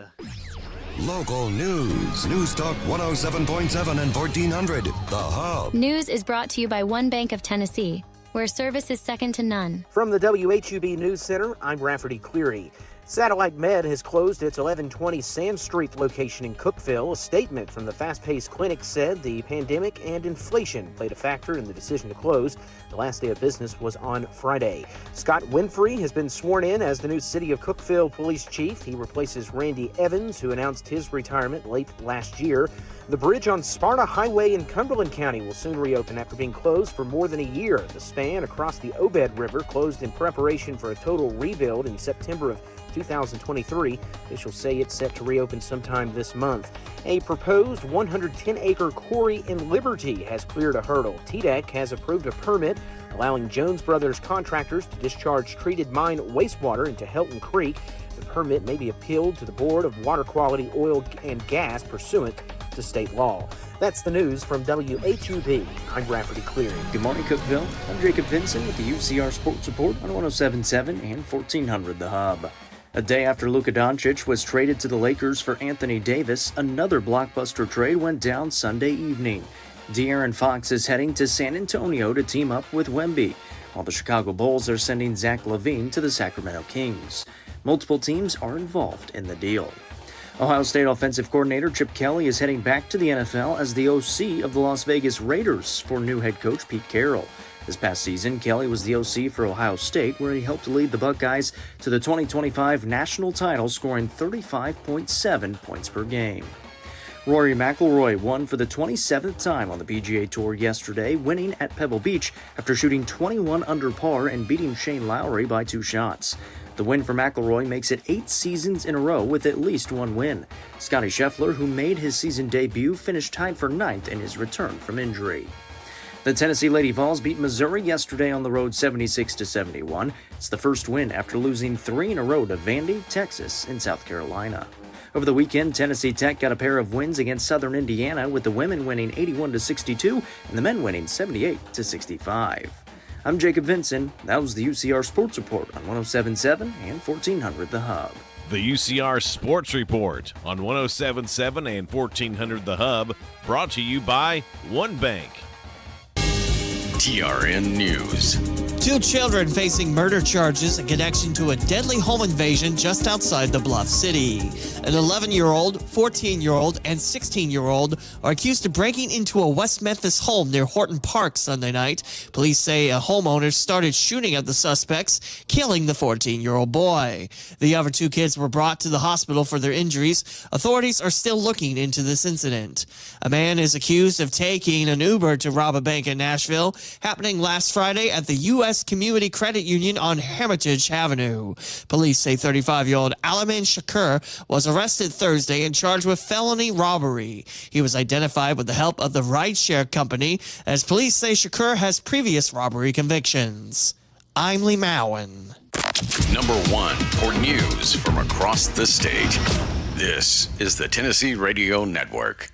Local news. News Talk 107.7 and 1400. The Hub. News is brought to you by One Bank of Tennessee, where service is second to none. From the WHUB News Center, I'm Rafferty Cleary. Satellite Med has closed its 1120 Sand Street location in Cookeville. A statement from the fast-paced clinic said the pandemic and inflation played a factor in the decision to close. The last day of business was on Friday. Scott Winfrey has been sworn in as the new City of Cookeville police chief. He replaces Randy Evans, who announced his retirement late last year. The bridge on Sparta Highway in Cumberland County will soon reopen after being closed for more than a year. The span across the Obed River closed in preparation for a total rebuild in September of 2023. Officials say it's set to reopen sometime this month. A proposed 110-acre quarry in Liberty has cleared a hurdle. TDEC has approved a permit allowing Jones Brothers contractors to discharge treated mine wastewater into Helton Creek. The permit may be appealed to the Board of Water Quality, Oil, and Gas pursuant to state law. That's the news from WHUB. I'm Rafferty Cleary. Good morning, Cookeville. I'm Jacob Vinson with the UCR Sports Report on 107.7 and 1400 The Hub. A day after Luka Doncic was traded to the Lakers for Anthony Davis, another blockbuster trade went down Sunday evening. De'Aaron Fox is heading to San Antonio to team up with Wemby, while the Chicago Bulls are sending Zach LaVine to the Sacramento Kings. Multiple teams are involved in the deal. Ohio State offensive coordinator Chip Kelly is heading back to the NFL as the OC of the Las Vegas Raiders for new head coach Pete Carroll. This past season, Kelly was the OC for Ohio State, where he helped lead the Buckeyes to the 2025 national title, scoring 35.7 points per game. Rory McIlroy won for the 27th time on the PGA Tour yesterday, winning at Pebble Beach after shooting 21 under par and beating Shane Lowry by 2 shots. The win for McIlroy makes it 8 seasons in a row with at least 1 win. Scottie Scheffler, who made his season debut, finished tied for 9th in his return from injury. The Tennessee Lady Vols beat Missouri yesterday on the road 76-71. It's the first win after losing 3 in a row to Vandy, Texas, and South Carolina. Over the weekend, Tennessee Tech got a pair of wins against Southern Indiana, with the women winning 81-62 and the men winning 78-65. I'm Jacob Vinson. That was the UCR Sports Report on 107.7 and 1400 The Hub. The UCR Sports Report on 107.7 and 1400 The Hub, brought to you by One Bank. TRN News. 2 children facing murder charges in connection to a deadly home invasion just outside the Bluff City. An 11-year-old, 14-year-old, and 16-year-old are accused of breaking into a West Memphis home near Horton Park Sunday night. Police say a homeowner started shooting at the suspects, killing the 14-year-old boy. The other 2 kids were brought to the hospital for their injuries. Authorities are still looking into this incident. A man is accused of taking an Uber to rob a bank in Nashville, happening last Friday at the U.S. U.S. Community Credit Union on Hermitage Avenue. Police say 35-year-old Alamin Shakur was arrested Thursday and charged with felony robbery. He was identified with the help of the rideshare company, as police say Shakur has previous robbery convictions. I'm Lee Mowen. Number 1 for news from across the state. This is the Tennessee Radio Network.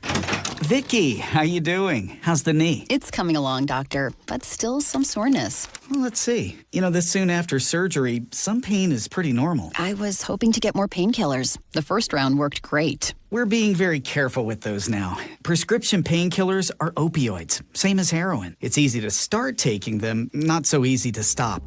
Vicky, how you doing? How's the knee? It's coming along, doctor, but still some soreness. Well, let's see. This soon after surgery, some pain is pretty normal. I was hoping to get more painkillers. The first round worked great. We're being very careful with those now. Prescription painkillers are opioids, same as heroin. It's easy to start taking them, not so easy to stop.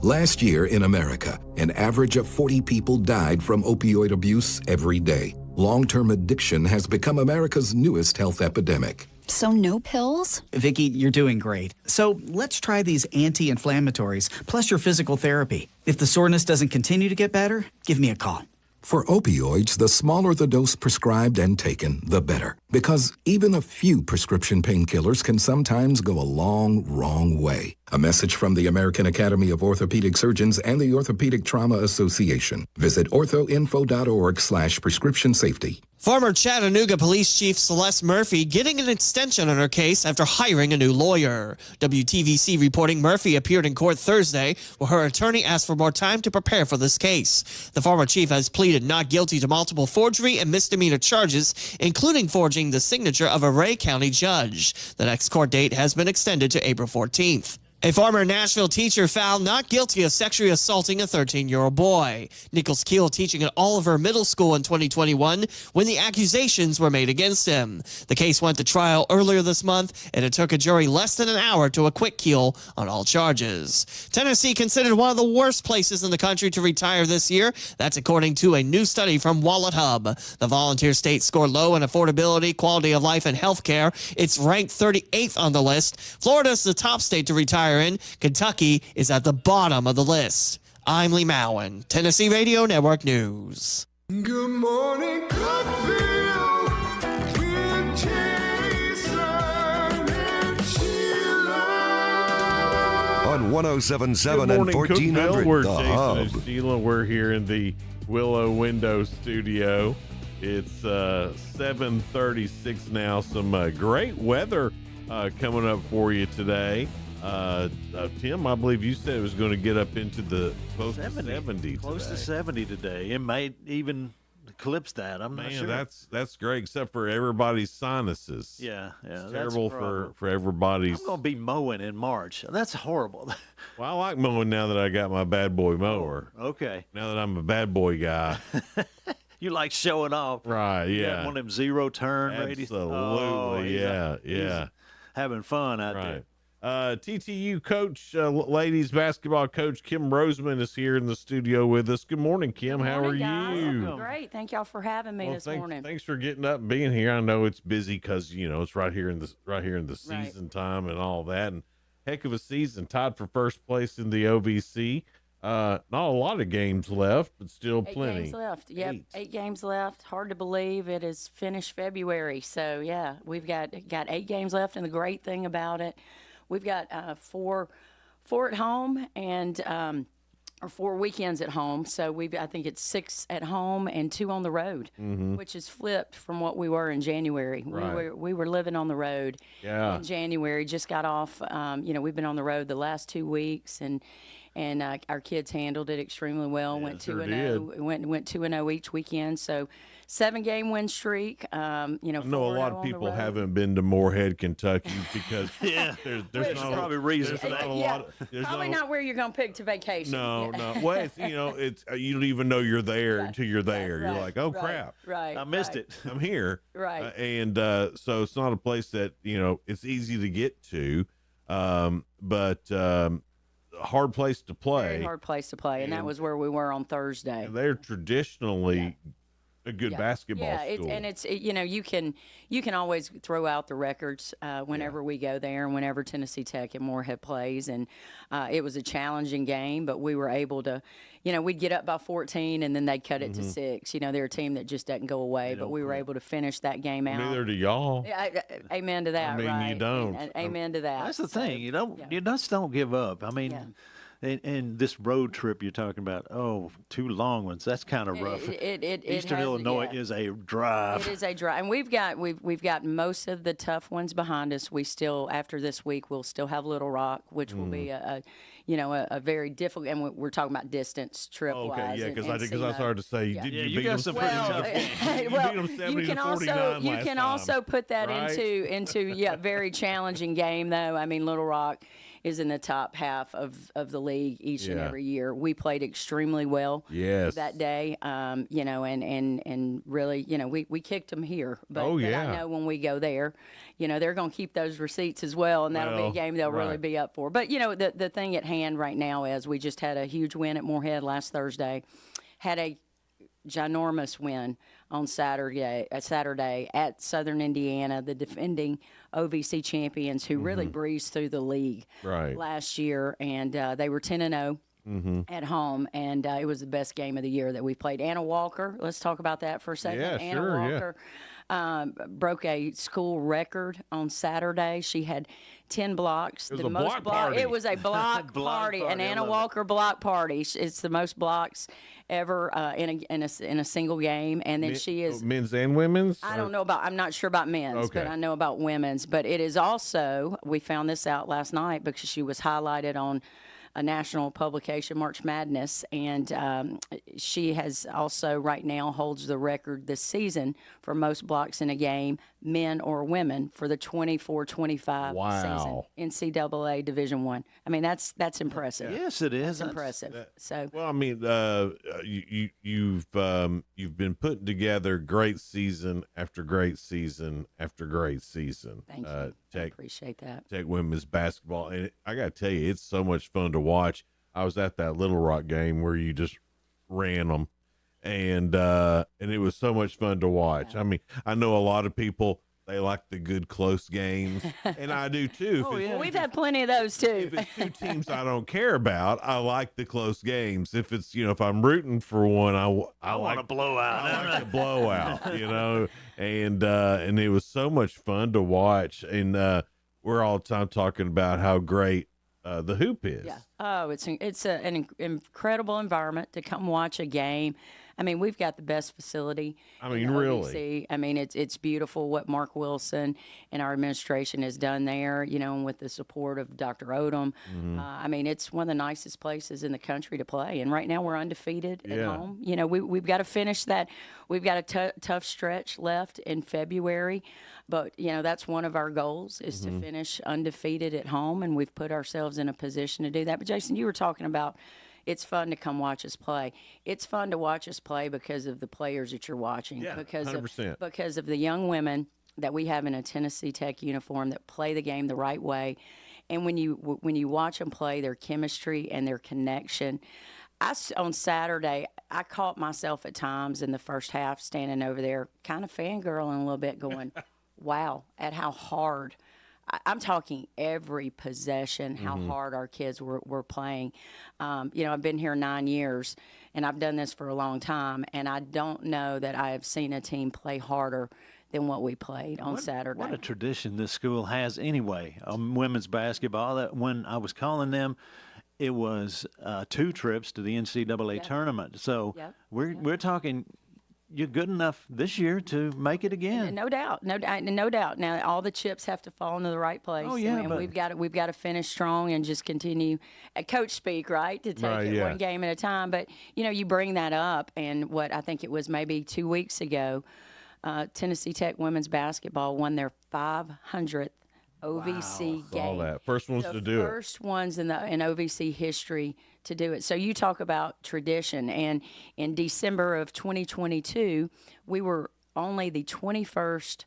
Last year in America, an average of 40 people died from opioid abuse every day. Long-term addiction has become America's newest health epidemic. So no pills? Vicky, you're doing great. So let's try these anti-inflammatories, plus your physical therapy. If the soreness doesn't continue to get better, give me a call. For opioids, the smaller the dose prescribed and taken, the better. Because even a few prescription painkillers can sometimes go a long, wrong way. A message from the American Academy of Orthopedic Surgeons and the Orthopedic Trauma Association. Visit orthoinfo.org/prescription safety. Former Chattanooga Police Chief Celeste Murphy getting an extension on her case after hiring a new lawyer. WTVC reporting Murphy appeared in court Thursday, where her attorney asked for more time to prepare for this case. The former chief has pleaded not guilty to multiple forgery and misdemeanor charges, including forging the signature of a Ray County judge. The next court date has been extended to April 14th. A former Nashville teacher found not guilty of sexually assaulting a 13-year-old boy. Nichols Keel teaching at Oliver Middle School in 2021 when the accusations were made against him. The case went to trial earlier this month, and it took a jury less than an hour to acquit Keel on all charges. Tennessee considered one of the worst places in the country to retire this year. That's according to a new study from Wallet Hub. The volunteer state scored low in affordability, quality of life, and health care. It's ranked 38th on the list. Florida's the top state to retire in. Kentucky is at the bottom of the list. I'm Lee Mowen, Tennessee Radio Network News. Good morning, Cookeville, with Jason and Sheila. On 107.7 and Good morning, 1400, Cookeville. We're the Jason Hub. and Sheila. We're here in the Willow Window Studio. It's 7:36 now. Some great weather coming up for you today. Tim, I believe you said it was going to get up into the close to 70 Close today. to 70 today. It might even eclipse that. I'm not sure. That's great, except for everybody's sinuses. Yeah. It's That's terrible a problem. for everybody's. I'm going to be mowing in March. That's horrible. Well, I like mowing now that I got my bad boy mower. Okay. Now that I'm a bad boy guy. You like showing off. Right, You yeah. got one of them zero turn radios. Absolutely, yeah. Having fun out there. TTU coach, ladies basketball coach Kim Roseman is here in the studio with us. Good morning, Kim. How are you? Great. Thank y'all for having me this morning. Thanks for getting up and being here. I know it's busy because it's right here in the season time and all that. And heck of a season, tied for first place in the OVC. Not a lot of games left, but still plenty. 8 games left. Yep, 8 games left. Hard to believe it is finished February. So yeah, we've got 8 games left, and the great thing about it, we've got four at home and or 4 weekends at home. So I think it's 6 at home and 2 on the road, which is flipped from what we were in January. Right. We were living on the road Yeah. in January. Just got off. We've been on the road the last 2 weeks, and our kids handled it extremely well. Yeah, went sure 2-0. Went 2-0 each weekend. So 7-game win streak. I know a lot of people haven't been to Moorhead, Kentucky because there's not probably reason for that. Probably not where you're going to pick to vacation. No. Well, it's you don't even know you're there until you're there. You're like, oh crap, Right. I missed it. I'm here. Right. So it's not a place that it's easy to get to, but a hard place to play. Very hard place to play, and that was where we were on Thursday. And they're traditionally a good basketball school. And it's you can always throw out the records whenever we go there and whenever Tennessee Tech and Moorhead plays. And it was a challenging game, but we were able to, we'd get up by 14 and then they'd cut it to 6. They're a team that just doesn't go away, but we were able to finish that game out. Neither do y'all. Amen to that. I mean, right? you don't. Amen to that. That's the thing. You just don't give up. I mean, and this road trip you're talking about, 2 long ones. That's kind of rough. Eastern Illinois is a drive. It is a drive, and we've got most of the tough ones behind us. We still, after this week, we'll still have Little Rock, which will be a very difficult. And we're talking about distance trip wise. Okay, yeah, because I started to say, you beat them some 70 to you can also put that right? into very challenging game though. I mean, Little Rock is in the top half of the league each and every year. We played extremely well that day, and really, we kicked them here. But I know when we go there, they're going to keep those receipts as well, and that'll be a game they'll really be up for. But, the thing at hand right now is we just had a huge win at Moorhead last Thursday, had a ginormous win on Saturday at Southern Indiana, the defending OVC champions who really breezed through the league last year, and they were 10-0 at home, and it was the best game of the year that we played. Anna Walker, let's talk about that for a second. Yeah, Anna sure, Walker broke a school record on Saturday. She had 10 blocks. It was a block party. It was a block party, an Anna Walker block party. It's the most blocks ever in a single game, and then she is men's and women's. I'm not sure about men's, but I know about women's. But it is also, we found this out last night because she was highlighted on a national publication, March Madness, and she has also right now holds the record this season for most blocks in a game, men or women, for the 24-25 season, NCAA Division I. I mean, that's impressive. Yes, it is. That's impressive. Well, I mean, you've been putting together great season after great season after great season. Thank you. I appreciate that. Tech women's basketball, and I got to tell you, it's so much fun to watch. I was at that Little Rock game where you just ran them, and it was so much fun to watch. I mean, I know a lot of people, they like the good close games, and I do too. We've had plenty of those too. If it's 2 teams I don't care about, I like the close games. If it's if I'm rooting for one, I want a blowout. I like the blowout, and it was so much fun to watch. And we're all the time talking about how great the hoop is. Yeah. Oh, it's an incredible environment to come watch a game. I mean, we've got the best facility. I mean, really. I mean, it's beautiful what Mark Wilson and our administration has done there, and with the support of Dr. Odom. I mean, it's one of the nicest places in the country to play. And right now we're undefeated at home. We've got to finish that. We've got a tough stretch left in February. But, that's one of our goals is to finish undefeated at home. And we've put ourselves in a position to do that. But, Jason, you were talking about it's fun to come watch us play. It's fun to watch us play because of the players that you're watching. Yeah, because 100%. Because of the young women that we have in a Tennessee Tech uniform that play the game the right way. And when you watch them play, their chemistry and their connection. On Saturday, I caught myself at times in the first half standing over there kind of fangirling a little bit going, wow, at how hard – I'm talking every possession, how hard our kids were playing. I've been here 9 years, and I've done this for a long time, and I don't know that I have seen a team play harder than what we played on Saturday. What a tradition this school has anyway, women's basketball. That when I was calling them, it was 2 trips to the NCAA tournament. So we're talking – you're good enough this year to make it again. No doubt. Now all the chips have to fall into the right place. Oh yeah, and we've got to finish strong and just continue at coach speak, right, to take it one game at a time. But you bring that up, and what I think it was maybe 2 weeks ago, Tennessee Tech women's basketball won their 500th OVC game. All that first ones to do it. First ones in OVC history to do it. So you talk about tradition, and in December of 2022, we were only the 21st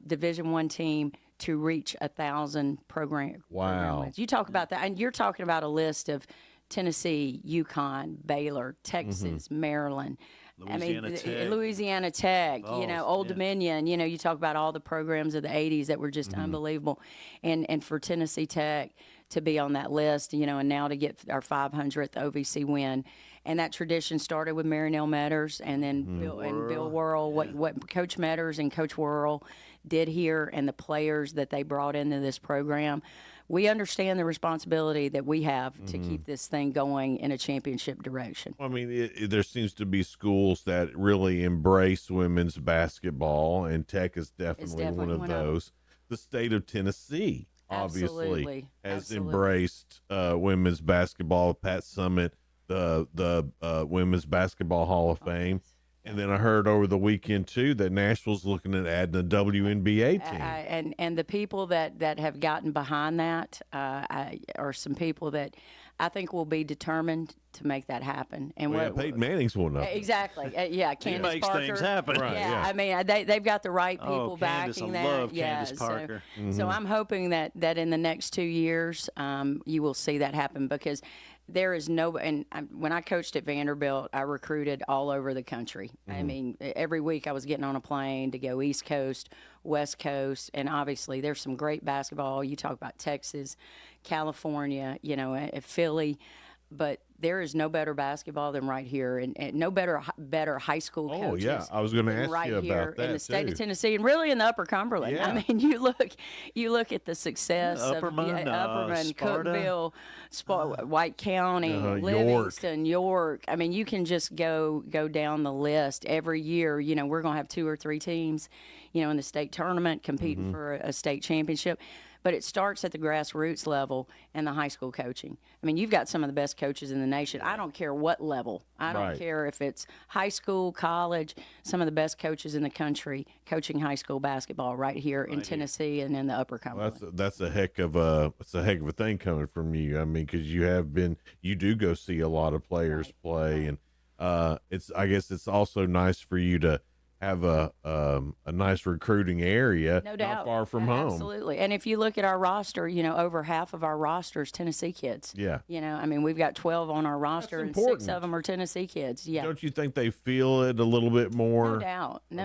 Division I team to reach 1,000 program wins. You talk about that, and you're talking about a list of Tennessee, UConn, Baylor, Texas, Maryland, Louisiana Tech, Oh, Old yeah. Dominion, you talk about all the programs of the 80s that were just unbelievable. And for Tennessee Tech to be on that list, and now to get our 500th OVC win. And that tradition started with Marinell Metters and then Bill Worrell, what Coach Metters and Coach Worrell did here and the players that they brought into this program. We understand the responsibility that we have to keep this thing going in a championship direction. Well, I mean, there seems to be schools that really embrace women's basketball, and Tech is definitely one of those. The state of Tennessee, obviously, has embraced women's basketball. Pat Summitt, the Women's Basketball Hall of Fame. And then I heard over the weekend, too, that Nashville's looking at adding a WNBA team. And the people that have gotten behind that are some people that I think will be determined to make that happen. And Peyton Manning's one of them. Exactly. Candace makes Parker. things happen. Right, yeah. I mean, they've got the right people backing that. I love Candace Parker. So I'm hoping that in the next 2 years you will see that happen, because there is when I coached at Vanderbilt, I recruited all over the country. I mean, every week I was getting on a plane to go East Coast, West Coast, and obviously there's some great basketball. You talk about Texas, California, Philly, but there is no better basketball than right here, and no better high school coaches. Oh yeah, I was going to ask you about here that in the state too. of Tennessee, and really in the Upper Cumberland. Yeah. I mean, you look at the success Upperman, of Sparta. Cookeville, White County, Livingston, York. I mean, you can just go down the list every year. We're going to have 2 or 3 teams, in the state tournament competing for a state championship. But it starts at the grassroots level and the high school coaching. I mean, you've got some of the best coaches in the nation. I don't care what level. I don't care if it's high school, college, some of the best coaches in the country coaching high school basketball right here in Tennessee and in the Upper Cumberland. Well, that's a heck of a thing coming from you. I mean, because you do go see a lot of players play, and I guess it's also nice for you to have a nice recruiting area, no doubt, not far from home. Absolutely. And if you look at our roster, over half of our roster is Tennessee kids. Yeah. I mean, we've got 12 on our roster, and 6 of them are Tennessee kids. Yeah. Don't you think they feel it a little bit more? No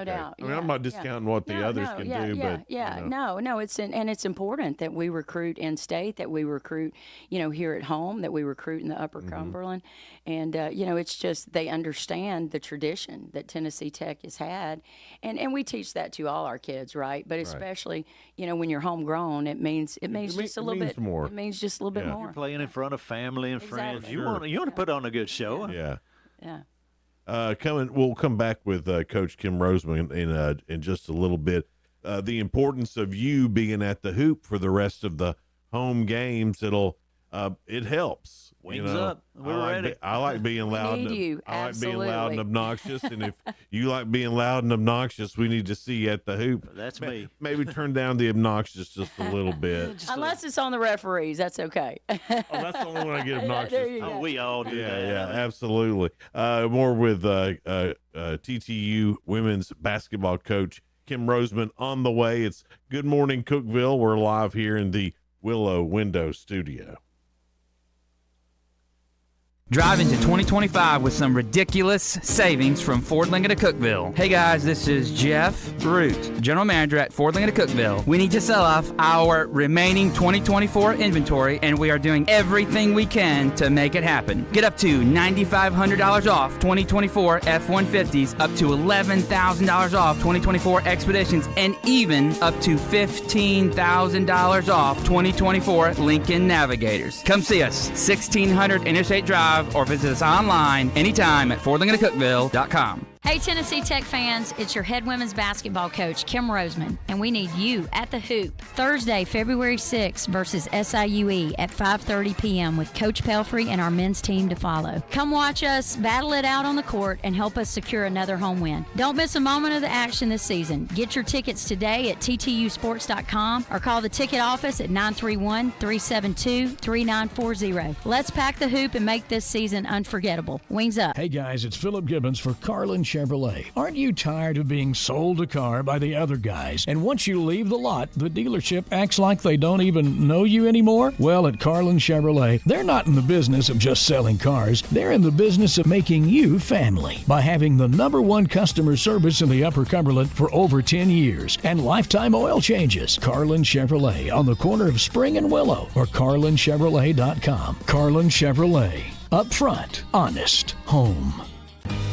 doubt. I mean, I'm not discounting what the others can do, but no, it's important that we recruit in state, that we recruit, here at home, that we recruit in the Upper Cumberland, and it's just they understand the tradition that Tennessee Tech has had. And we teach that to all our kids, right? But especially, when you're homegrown, it means just a little bit more. It means just a little bit more. You're playing in front of family and friends. You Sure. want to put on a good show. Yeah. Yeah. We'll come back with Coach Kim Roseman in just a little bit. The importance of you being at the hoop for the rest of the home games, it helps. Wings up. We're ready. I like being loud. I like being loud and obnoxious. And if you like being loud and obnoxious, we need to see you at the hoop. That's me. Maybe turn down the obnoxious just a little bit. Unless it's on the referees, that's okay. That's the only one I get obnoxious. There you go. We all do that. Yeah, absolutely. More with TTU women's basketball coach Kim Roseman on the way. It's Good Morning Cookeville. We're live here in the Willow Window Studio. Drive into 2025 with some ridiculous savings from Ford Lincoln of Cookeville. Hey guys, this is Jeff Root, General Manager at Ford Lincoln of Cookeville. We need to sell off our remaining 2024 inventory, and we are doing everything we can to make it happen. Get up to $9,500 off 2024 F-150s, up to $11,000 off 2024 Expeditions, and even up to $15,000 off 2024 Lincoln Navigators. Come see us, 1600 Interstate Drive, or visit us online anytime at FordLincolnCookeville.com. Hey Tennessee Tech fans, it's your head women's basketball coach, Kim Roseman, and we need you at the hoop Thursday, February 6th versus SIUE at 5:30 p.m. with Coach Pelfrey and our men's team to follow. Come watch us battle it out on the court and help us secure another home win. Don't miss a moment of the action this season. Get your tickets today at ttusports.com or call the ticket office at 931-372-3940. Let's pack the hoop and make this season unforgettable. Wings up. Hey guys, it's Philip Gibbons for Carlin Chevrolet. Aren't you tired of being sold a car by the other guys? And once you leave the lot, the dealership acts like they don't even know you anymore? Well, at Carlin Chevrolet, they're not in the business of just selling cars. They're in the business of making you family by having the #1 customer service in the Upper Cumberland for over 10 years and lifetime oil changes. Carlin Chevrolet on the corner of Spring and Willow or carlinchevrolet.com. Carlin Chevrolet. Upfront, honest, home.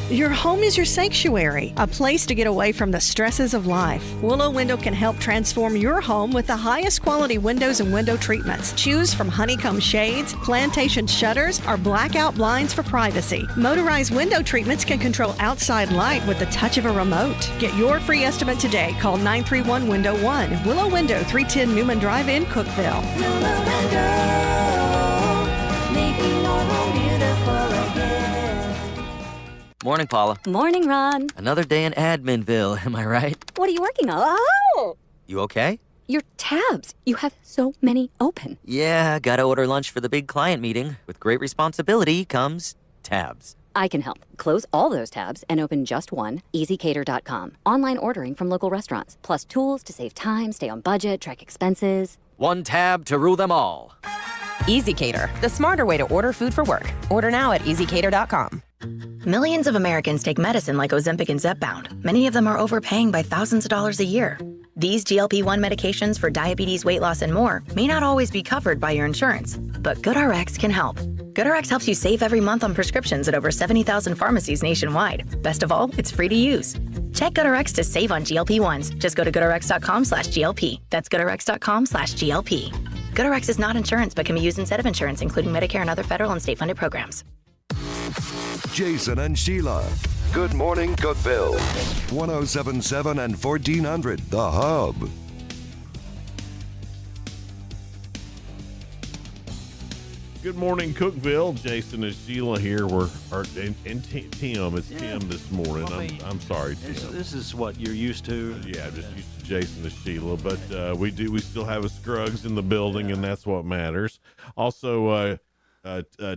Your home is your sanctuary, a place to get away from the stresses of life. Willow Window can help transform your home with the highest quality windows and window treatments. Choose from honeycomb shades, plantation shutters, or blackout blinds for privacy. Motorized window treatments can control outside light with the touch of a remote. Get your free estimate today. Call 931-Window-1. Willow Window, 310 Newman Drive in Cookeville. Willow Window, making your home beautiful again. Morning, Paula. Morning, Ron. Another day in Adminville, am I right? What are you working on? Oh! You okay? Your tabs. You have so many open. Yeah, gotta order lunch for the big client meeting. With great responsibility comes tabs. I can help. Close all those tabs and open just one, easycater.com. Online ordering from local restaurants, plus tools to save time, stay on budget, track expenses. One tab to rule them all. EasyCater, the smarter way to order food for work. Order now at easycater.com. Millions of Americans take medicine like Ozempic and Zepbound. Many of them are overpaying by thousands of dollars a year. These GLP-1 medications for diabetes, weight loss, and more may not always be covered by your insurance, but GoodRx can help. GoodRx helps you save every month on prescriptions at over 70,000 pharmacies nationwide. Best of all, it's free to use. Check GoodRx to save on GLP-1s. Just go to goodrx.com/GLP. That's goodrx.com/GLP. GoodRx is not insurance but can be used instead of insurance, including Medicare and other federal and state-funded programs. Jason and Sheila. Good morning, Cookeville. 1077 and 1400, The Hub. Good morning, Cookeville. Jason and Sheila here. Tim. It's Tim this morning. I'm sorry, Tim. This is what you're used to. Yeah, just used to Jason and Sheila, but we still have a Scruggs in the building, and that's what matters. Also,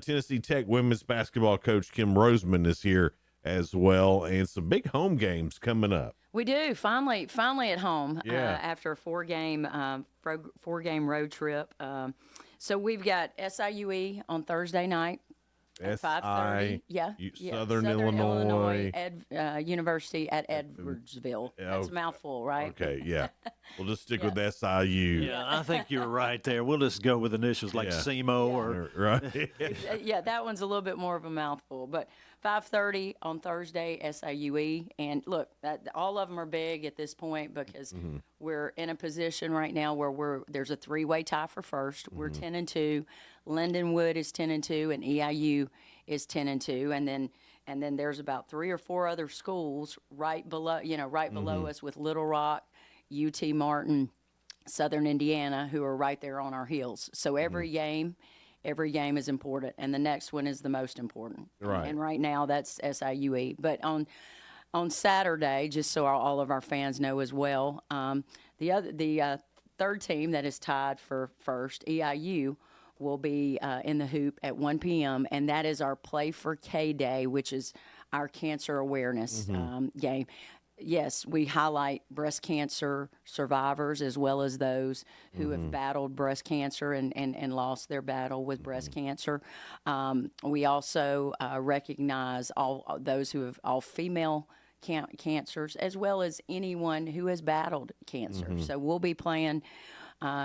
Tennessee Tech women's basketball coach Kim Roseman is here as well, and some big home games coming up. We do finally at home after a four-game road trip. So we've got SIUE on Thursday night at 5:30. Southern Illinois University at Edwardsville. That's a mouthful, right? Okay, yeah. We'll just stick with SIU. Yeah, I think you're right there. We'll just go with initials like SEMO or right. Yeah, that one's a little bit more of a mouthful, but 5:30 on Thursday, SIUE. And look, all of them are big at this point because we're in a position right now where there's a three-way tie for first. We're 10-2. Lindenwood is 10-2, and EIU is 10-2, and then there's about 3 or 4 other schools right below us with Little Rock, UT Martin, Southern Indiana, who are right there on our heels. So every game is important, and the next one is the most important. Right. And right now that's SIUE. But on Saturday, just so all of our fans know as well, the third team that is tied for first, EIU, will be in the hoop at 1 p.m., and that is our Play for K Day, which is our cancer awareness game. Yes, we highlight breast cancer survivors as well as those who have battled breast cancer and lost their battle with breast cancer. We also recognize all those who have all female cancers as well as anyone who has battled cancer. So we'll be playing.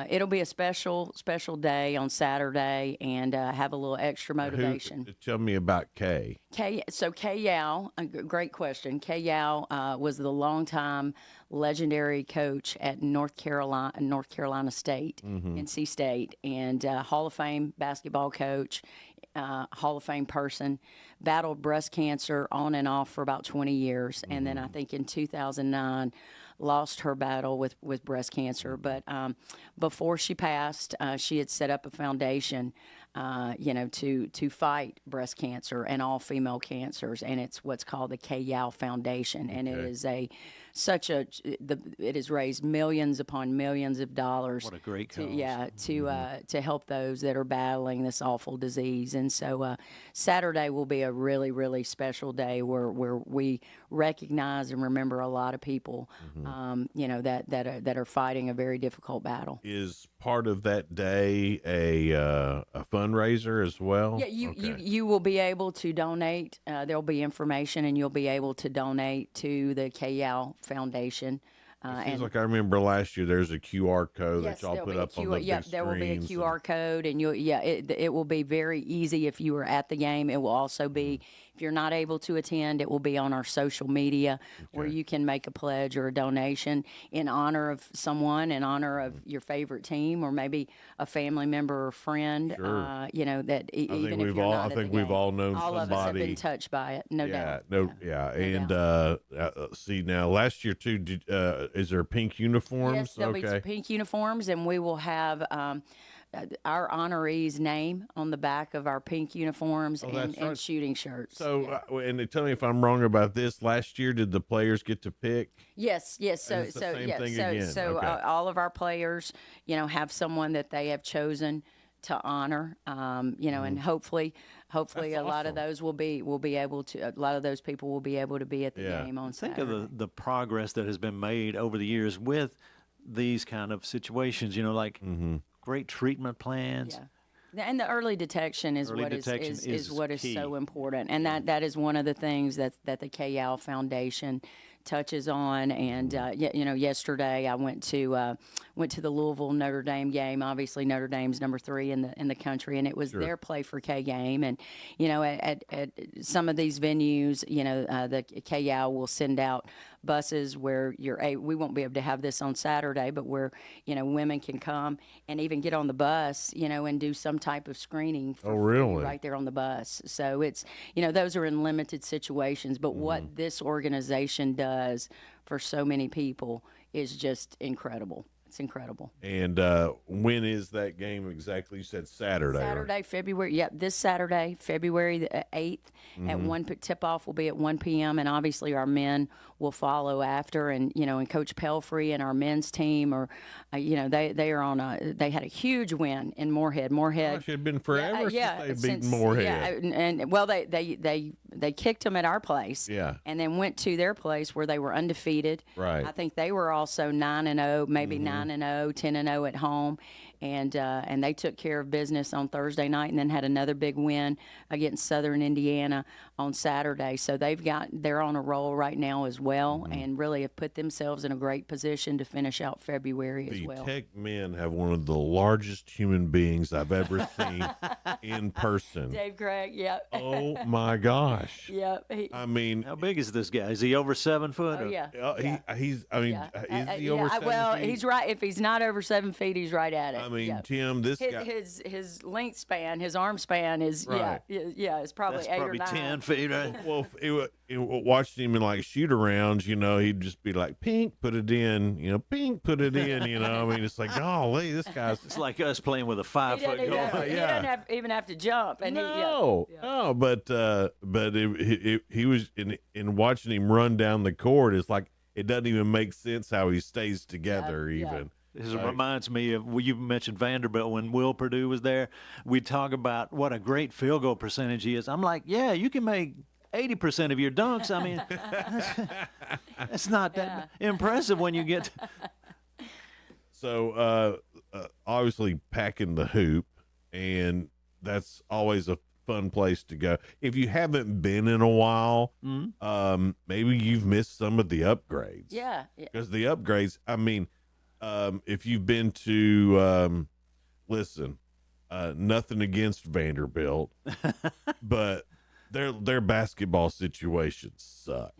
It'll be a special day on Saturday and have a little extra motivation. Tell me about Kay. So Kay Yao, great question. Kay Yao was the longtime legendary coach at North Carolina State, NC State, and Hall of Fame basketball coach, Hall of Fame person, battled breast cancer on and off for about 20 years. And then I think in 2009, lost her battle with breast cancer. But before she passed, she had set up a foundation, to fight breast cancer and all female cancers, and it's what's called the Kay Yao Foundation, and it is it has raised millions upon millions of dollars. What a great cause. To help those that are battling this awful disease. And so Saturday will be a really, really special day where we recognize and remember a lot of people, that are fighting a very difficult battle. Is part of that day a fundraiser as well? Yeah, you will be able to donate. There'll be information, and you'll be able to donate to the KYAL Foundation. It seems like I remember last year there's a QR code Yes, that y'all there'll put be a up on the big there will be a screens QR code, and it will be very easy if you are at the game. It will also be, if you're not able to attend, it will be on our social media where you can make a pledge or a donation in honor of someone, in honor of your favorite team, or maybe a family member or friend. Sure. That even if we've you're all- not I at think the we've game, all known all of us have been somebody- touched by it, no doubt. And see now, last year too, is there pink uniforms? Yes, there'll be some pink uniforms, and we will have our honorees' name on the back of our pink uniforms and shooting shirts. So, and tell me if I'm wrong about this. Last year, did the players get to pick? Yes. So it's the same thing so again. so Okay. all of our players, have someone that they have chosen to honor. And hopefully a lot of those will be able to. A lot of those people will be able to be at the game on Think Saturday. of the progress that has been made over the years with these kind of situations, great treatment plans. Yeah. And the early detection is Early what detection is what is key. so important, and that is one of the things that the KYAL Foundation touches on. And yesterday I went to the Louisville Notre Dame game. Obviously Notre Dame's number 3 in the country, and it was their Play for K game. And at some of these venues, the KYAL will send out buses where we won't be able to have this on Saturday, but where women can come and even get on the bus, and do some type of screening for free right there on the bus. So it's those are in limited situations, but what this organization does for so many people is just incredible. It's incredible. And when is that game exactly? You said Saturday. Saturday, February. Yep, this Saturday, February the 8th at 1 tip-off will be at 1 p.m. And obviously our men will follow after. And and Coach Pelfrey and our men's team are, they are on they had a huge win in Moorhead. Gosh, it had been forever since they've beaten Moorhead. Yeah, and well, they kicked them at our place. Yeah. And then went to their place where they were undefeated. Right. I think they were also 9-0, maybe 9-0, 10-0 at home, and they took care of business on Thursday night, and then had another big win against Southern Indiana on Saturday. So they're on a roll right now as well, and really have put themselves in a great position to finish out February as well. The Tech men have one of the largest human beings I've ever seen in person. Dave Craig, yep. Oh my gosh. Yep. I mean, how big is this guy? Is he over 7 foot? Oh, yeah. He's. I mean, is he over 7 well, feet? he's right. If he's not over 7 feet, he's right at it. I mean, Yep. Tim, this guy. His length span, his arm span is Right. it's probably That's 8 probably or 9. 10 feet, right? Well, watching him in like shoot arounds, he'd just be like, pink, put it in, pink, put it in, I mean, it's like, golly, this guy's. It's like us playing with a 5 He foot doesn't goal. even, he doesn't even have to jump. And No, but he was in watching him run down the court. It's like it doesn't even make sense how he stays together. This reminds me of, you mentioned Vanderbilt when Will Purdue was there. We'd talk about what a great field goal percentage he is. I'm like, yeah, you can make 80% of your dunks. I mean, it's not that impressive when you get. So obviously packing the hoop, and that's always a fun place to go. If you haven't been in a while, maybe you've missed some of the upgrades. Yeah. Because the upgrades, I mean, if you've been to, listen, nothing against Vanderbilt, but their basketball situation sucks.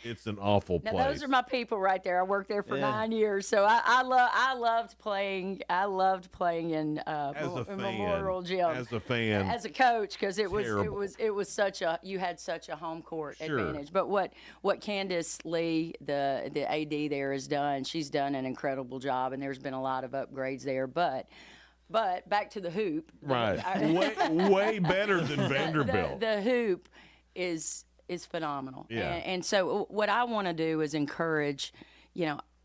It's an awful Now, place. those are my people right there. I worked there for 9 years, so I loved playing. I loved playing in Memorial Gym as a fan, as a coach, because it terrible. was such a, you had such a home court Sure. advantage. But what Candace Lee, the AD there, has done, she's done an incredible job, and there's been a lot of upgrades there. But back to the hoop. Right. way better than Vanderbilt. The hoop is phenomenal. Yeah. And so what I want to do is encourage,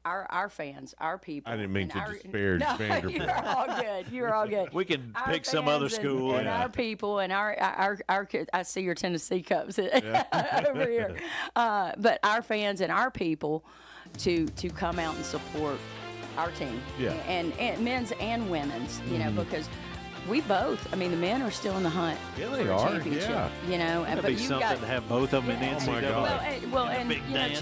our fans, our people. I didn't mean and to our, disparage no, Vanderbilt. You're all good. You're all good. We can Our pick some other fans school. and our people and our kids. I see your Tennessee cups over here. But our fans and our people to come out and support our team. Yeah. And men's and women's, you know, because we both. I mean, the men are still in the hunt. Yeah, for they a are. championship. Yeah. You know, That'd but be you've something got to have both of them in Oh, my NCAA. God. well, And a and big you know, dance.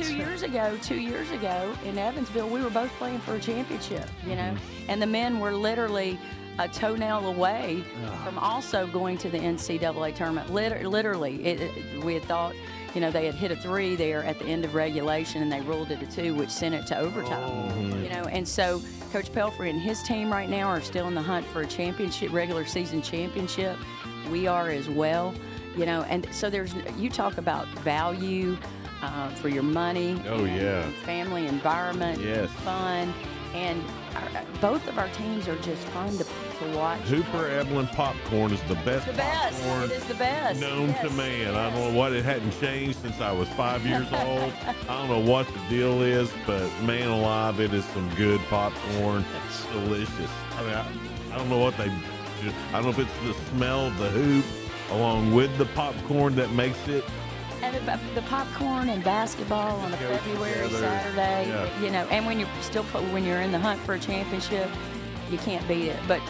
2 years ago in Evansville, we were both playing for a championship. You know, and the men were literally a toenail away from also going to the NCAA tournament. Literally, we had thought, you know, they had hit a 3 there at the end of regulation, and they ruled it a 2, which sent it to overtime. You know, and so Coach Pelfrey and his team right now are still in the hunt for a championship, regular season championship. We are as well. You know, and so you talk about value for your money. Oh, yeah. And family, environment, Yes. fun, and both of our teams are just fun to watch. Hooper Evelyn popcorn is the best. The best. Popcorn It is the best. known to Yes. man. I don't know what, it hadn't changed since I was 5 years old. I don't know what the deal is, but man alive, it is some good popcorn. It's delicious. I mean, I don't know what they do. I don't know if it's the smell of the hoop along with the popcorn that makes it. And the popcorn and basketball on a Go February together. Saturday, Yeah. you know, and when you're in the hunt for a championship, you can't beat it. But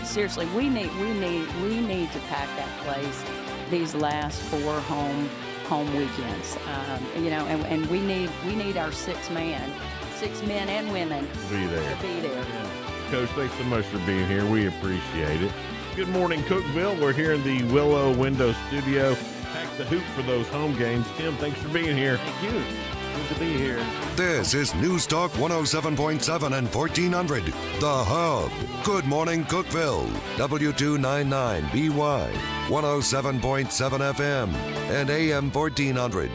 seriously, we need to pack that place these last 4 home weekends. You know, and we need our 6 men and women Be there. to be there. Coach, thanks so much for being here. We appreciate it. Good morning, Cookeville. We're here in the Willow Window Studio. Pack the hoop for those home games. Tim, thanks for being here. Thank you. Good to be here. This is News Talk 107.7 and 1400. The Hub. Good morning, Cookeville. W299BY. 107.7 FM and AM 1400.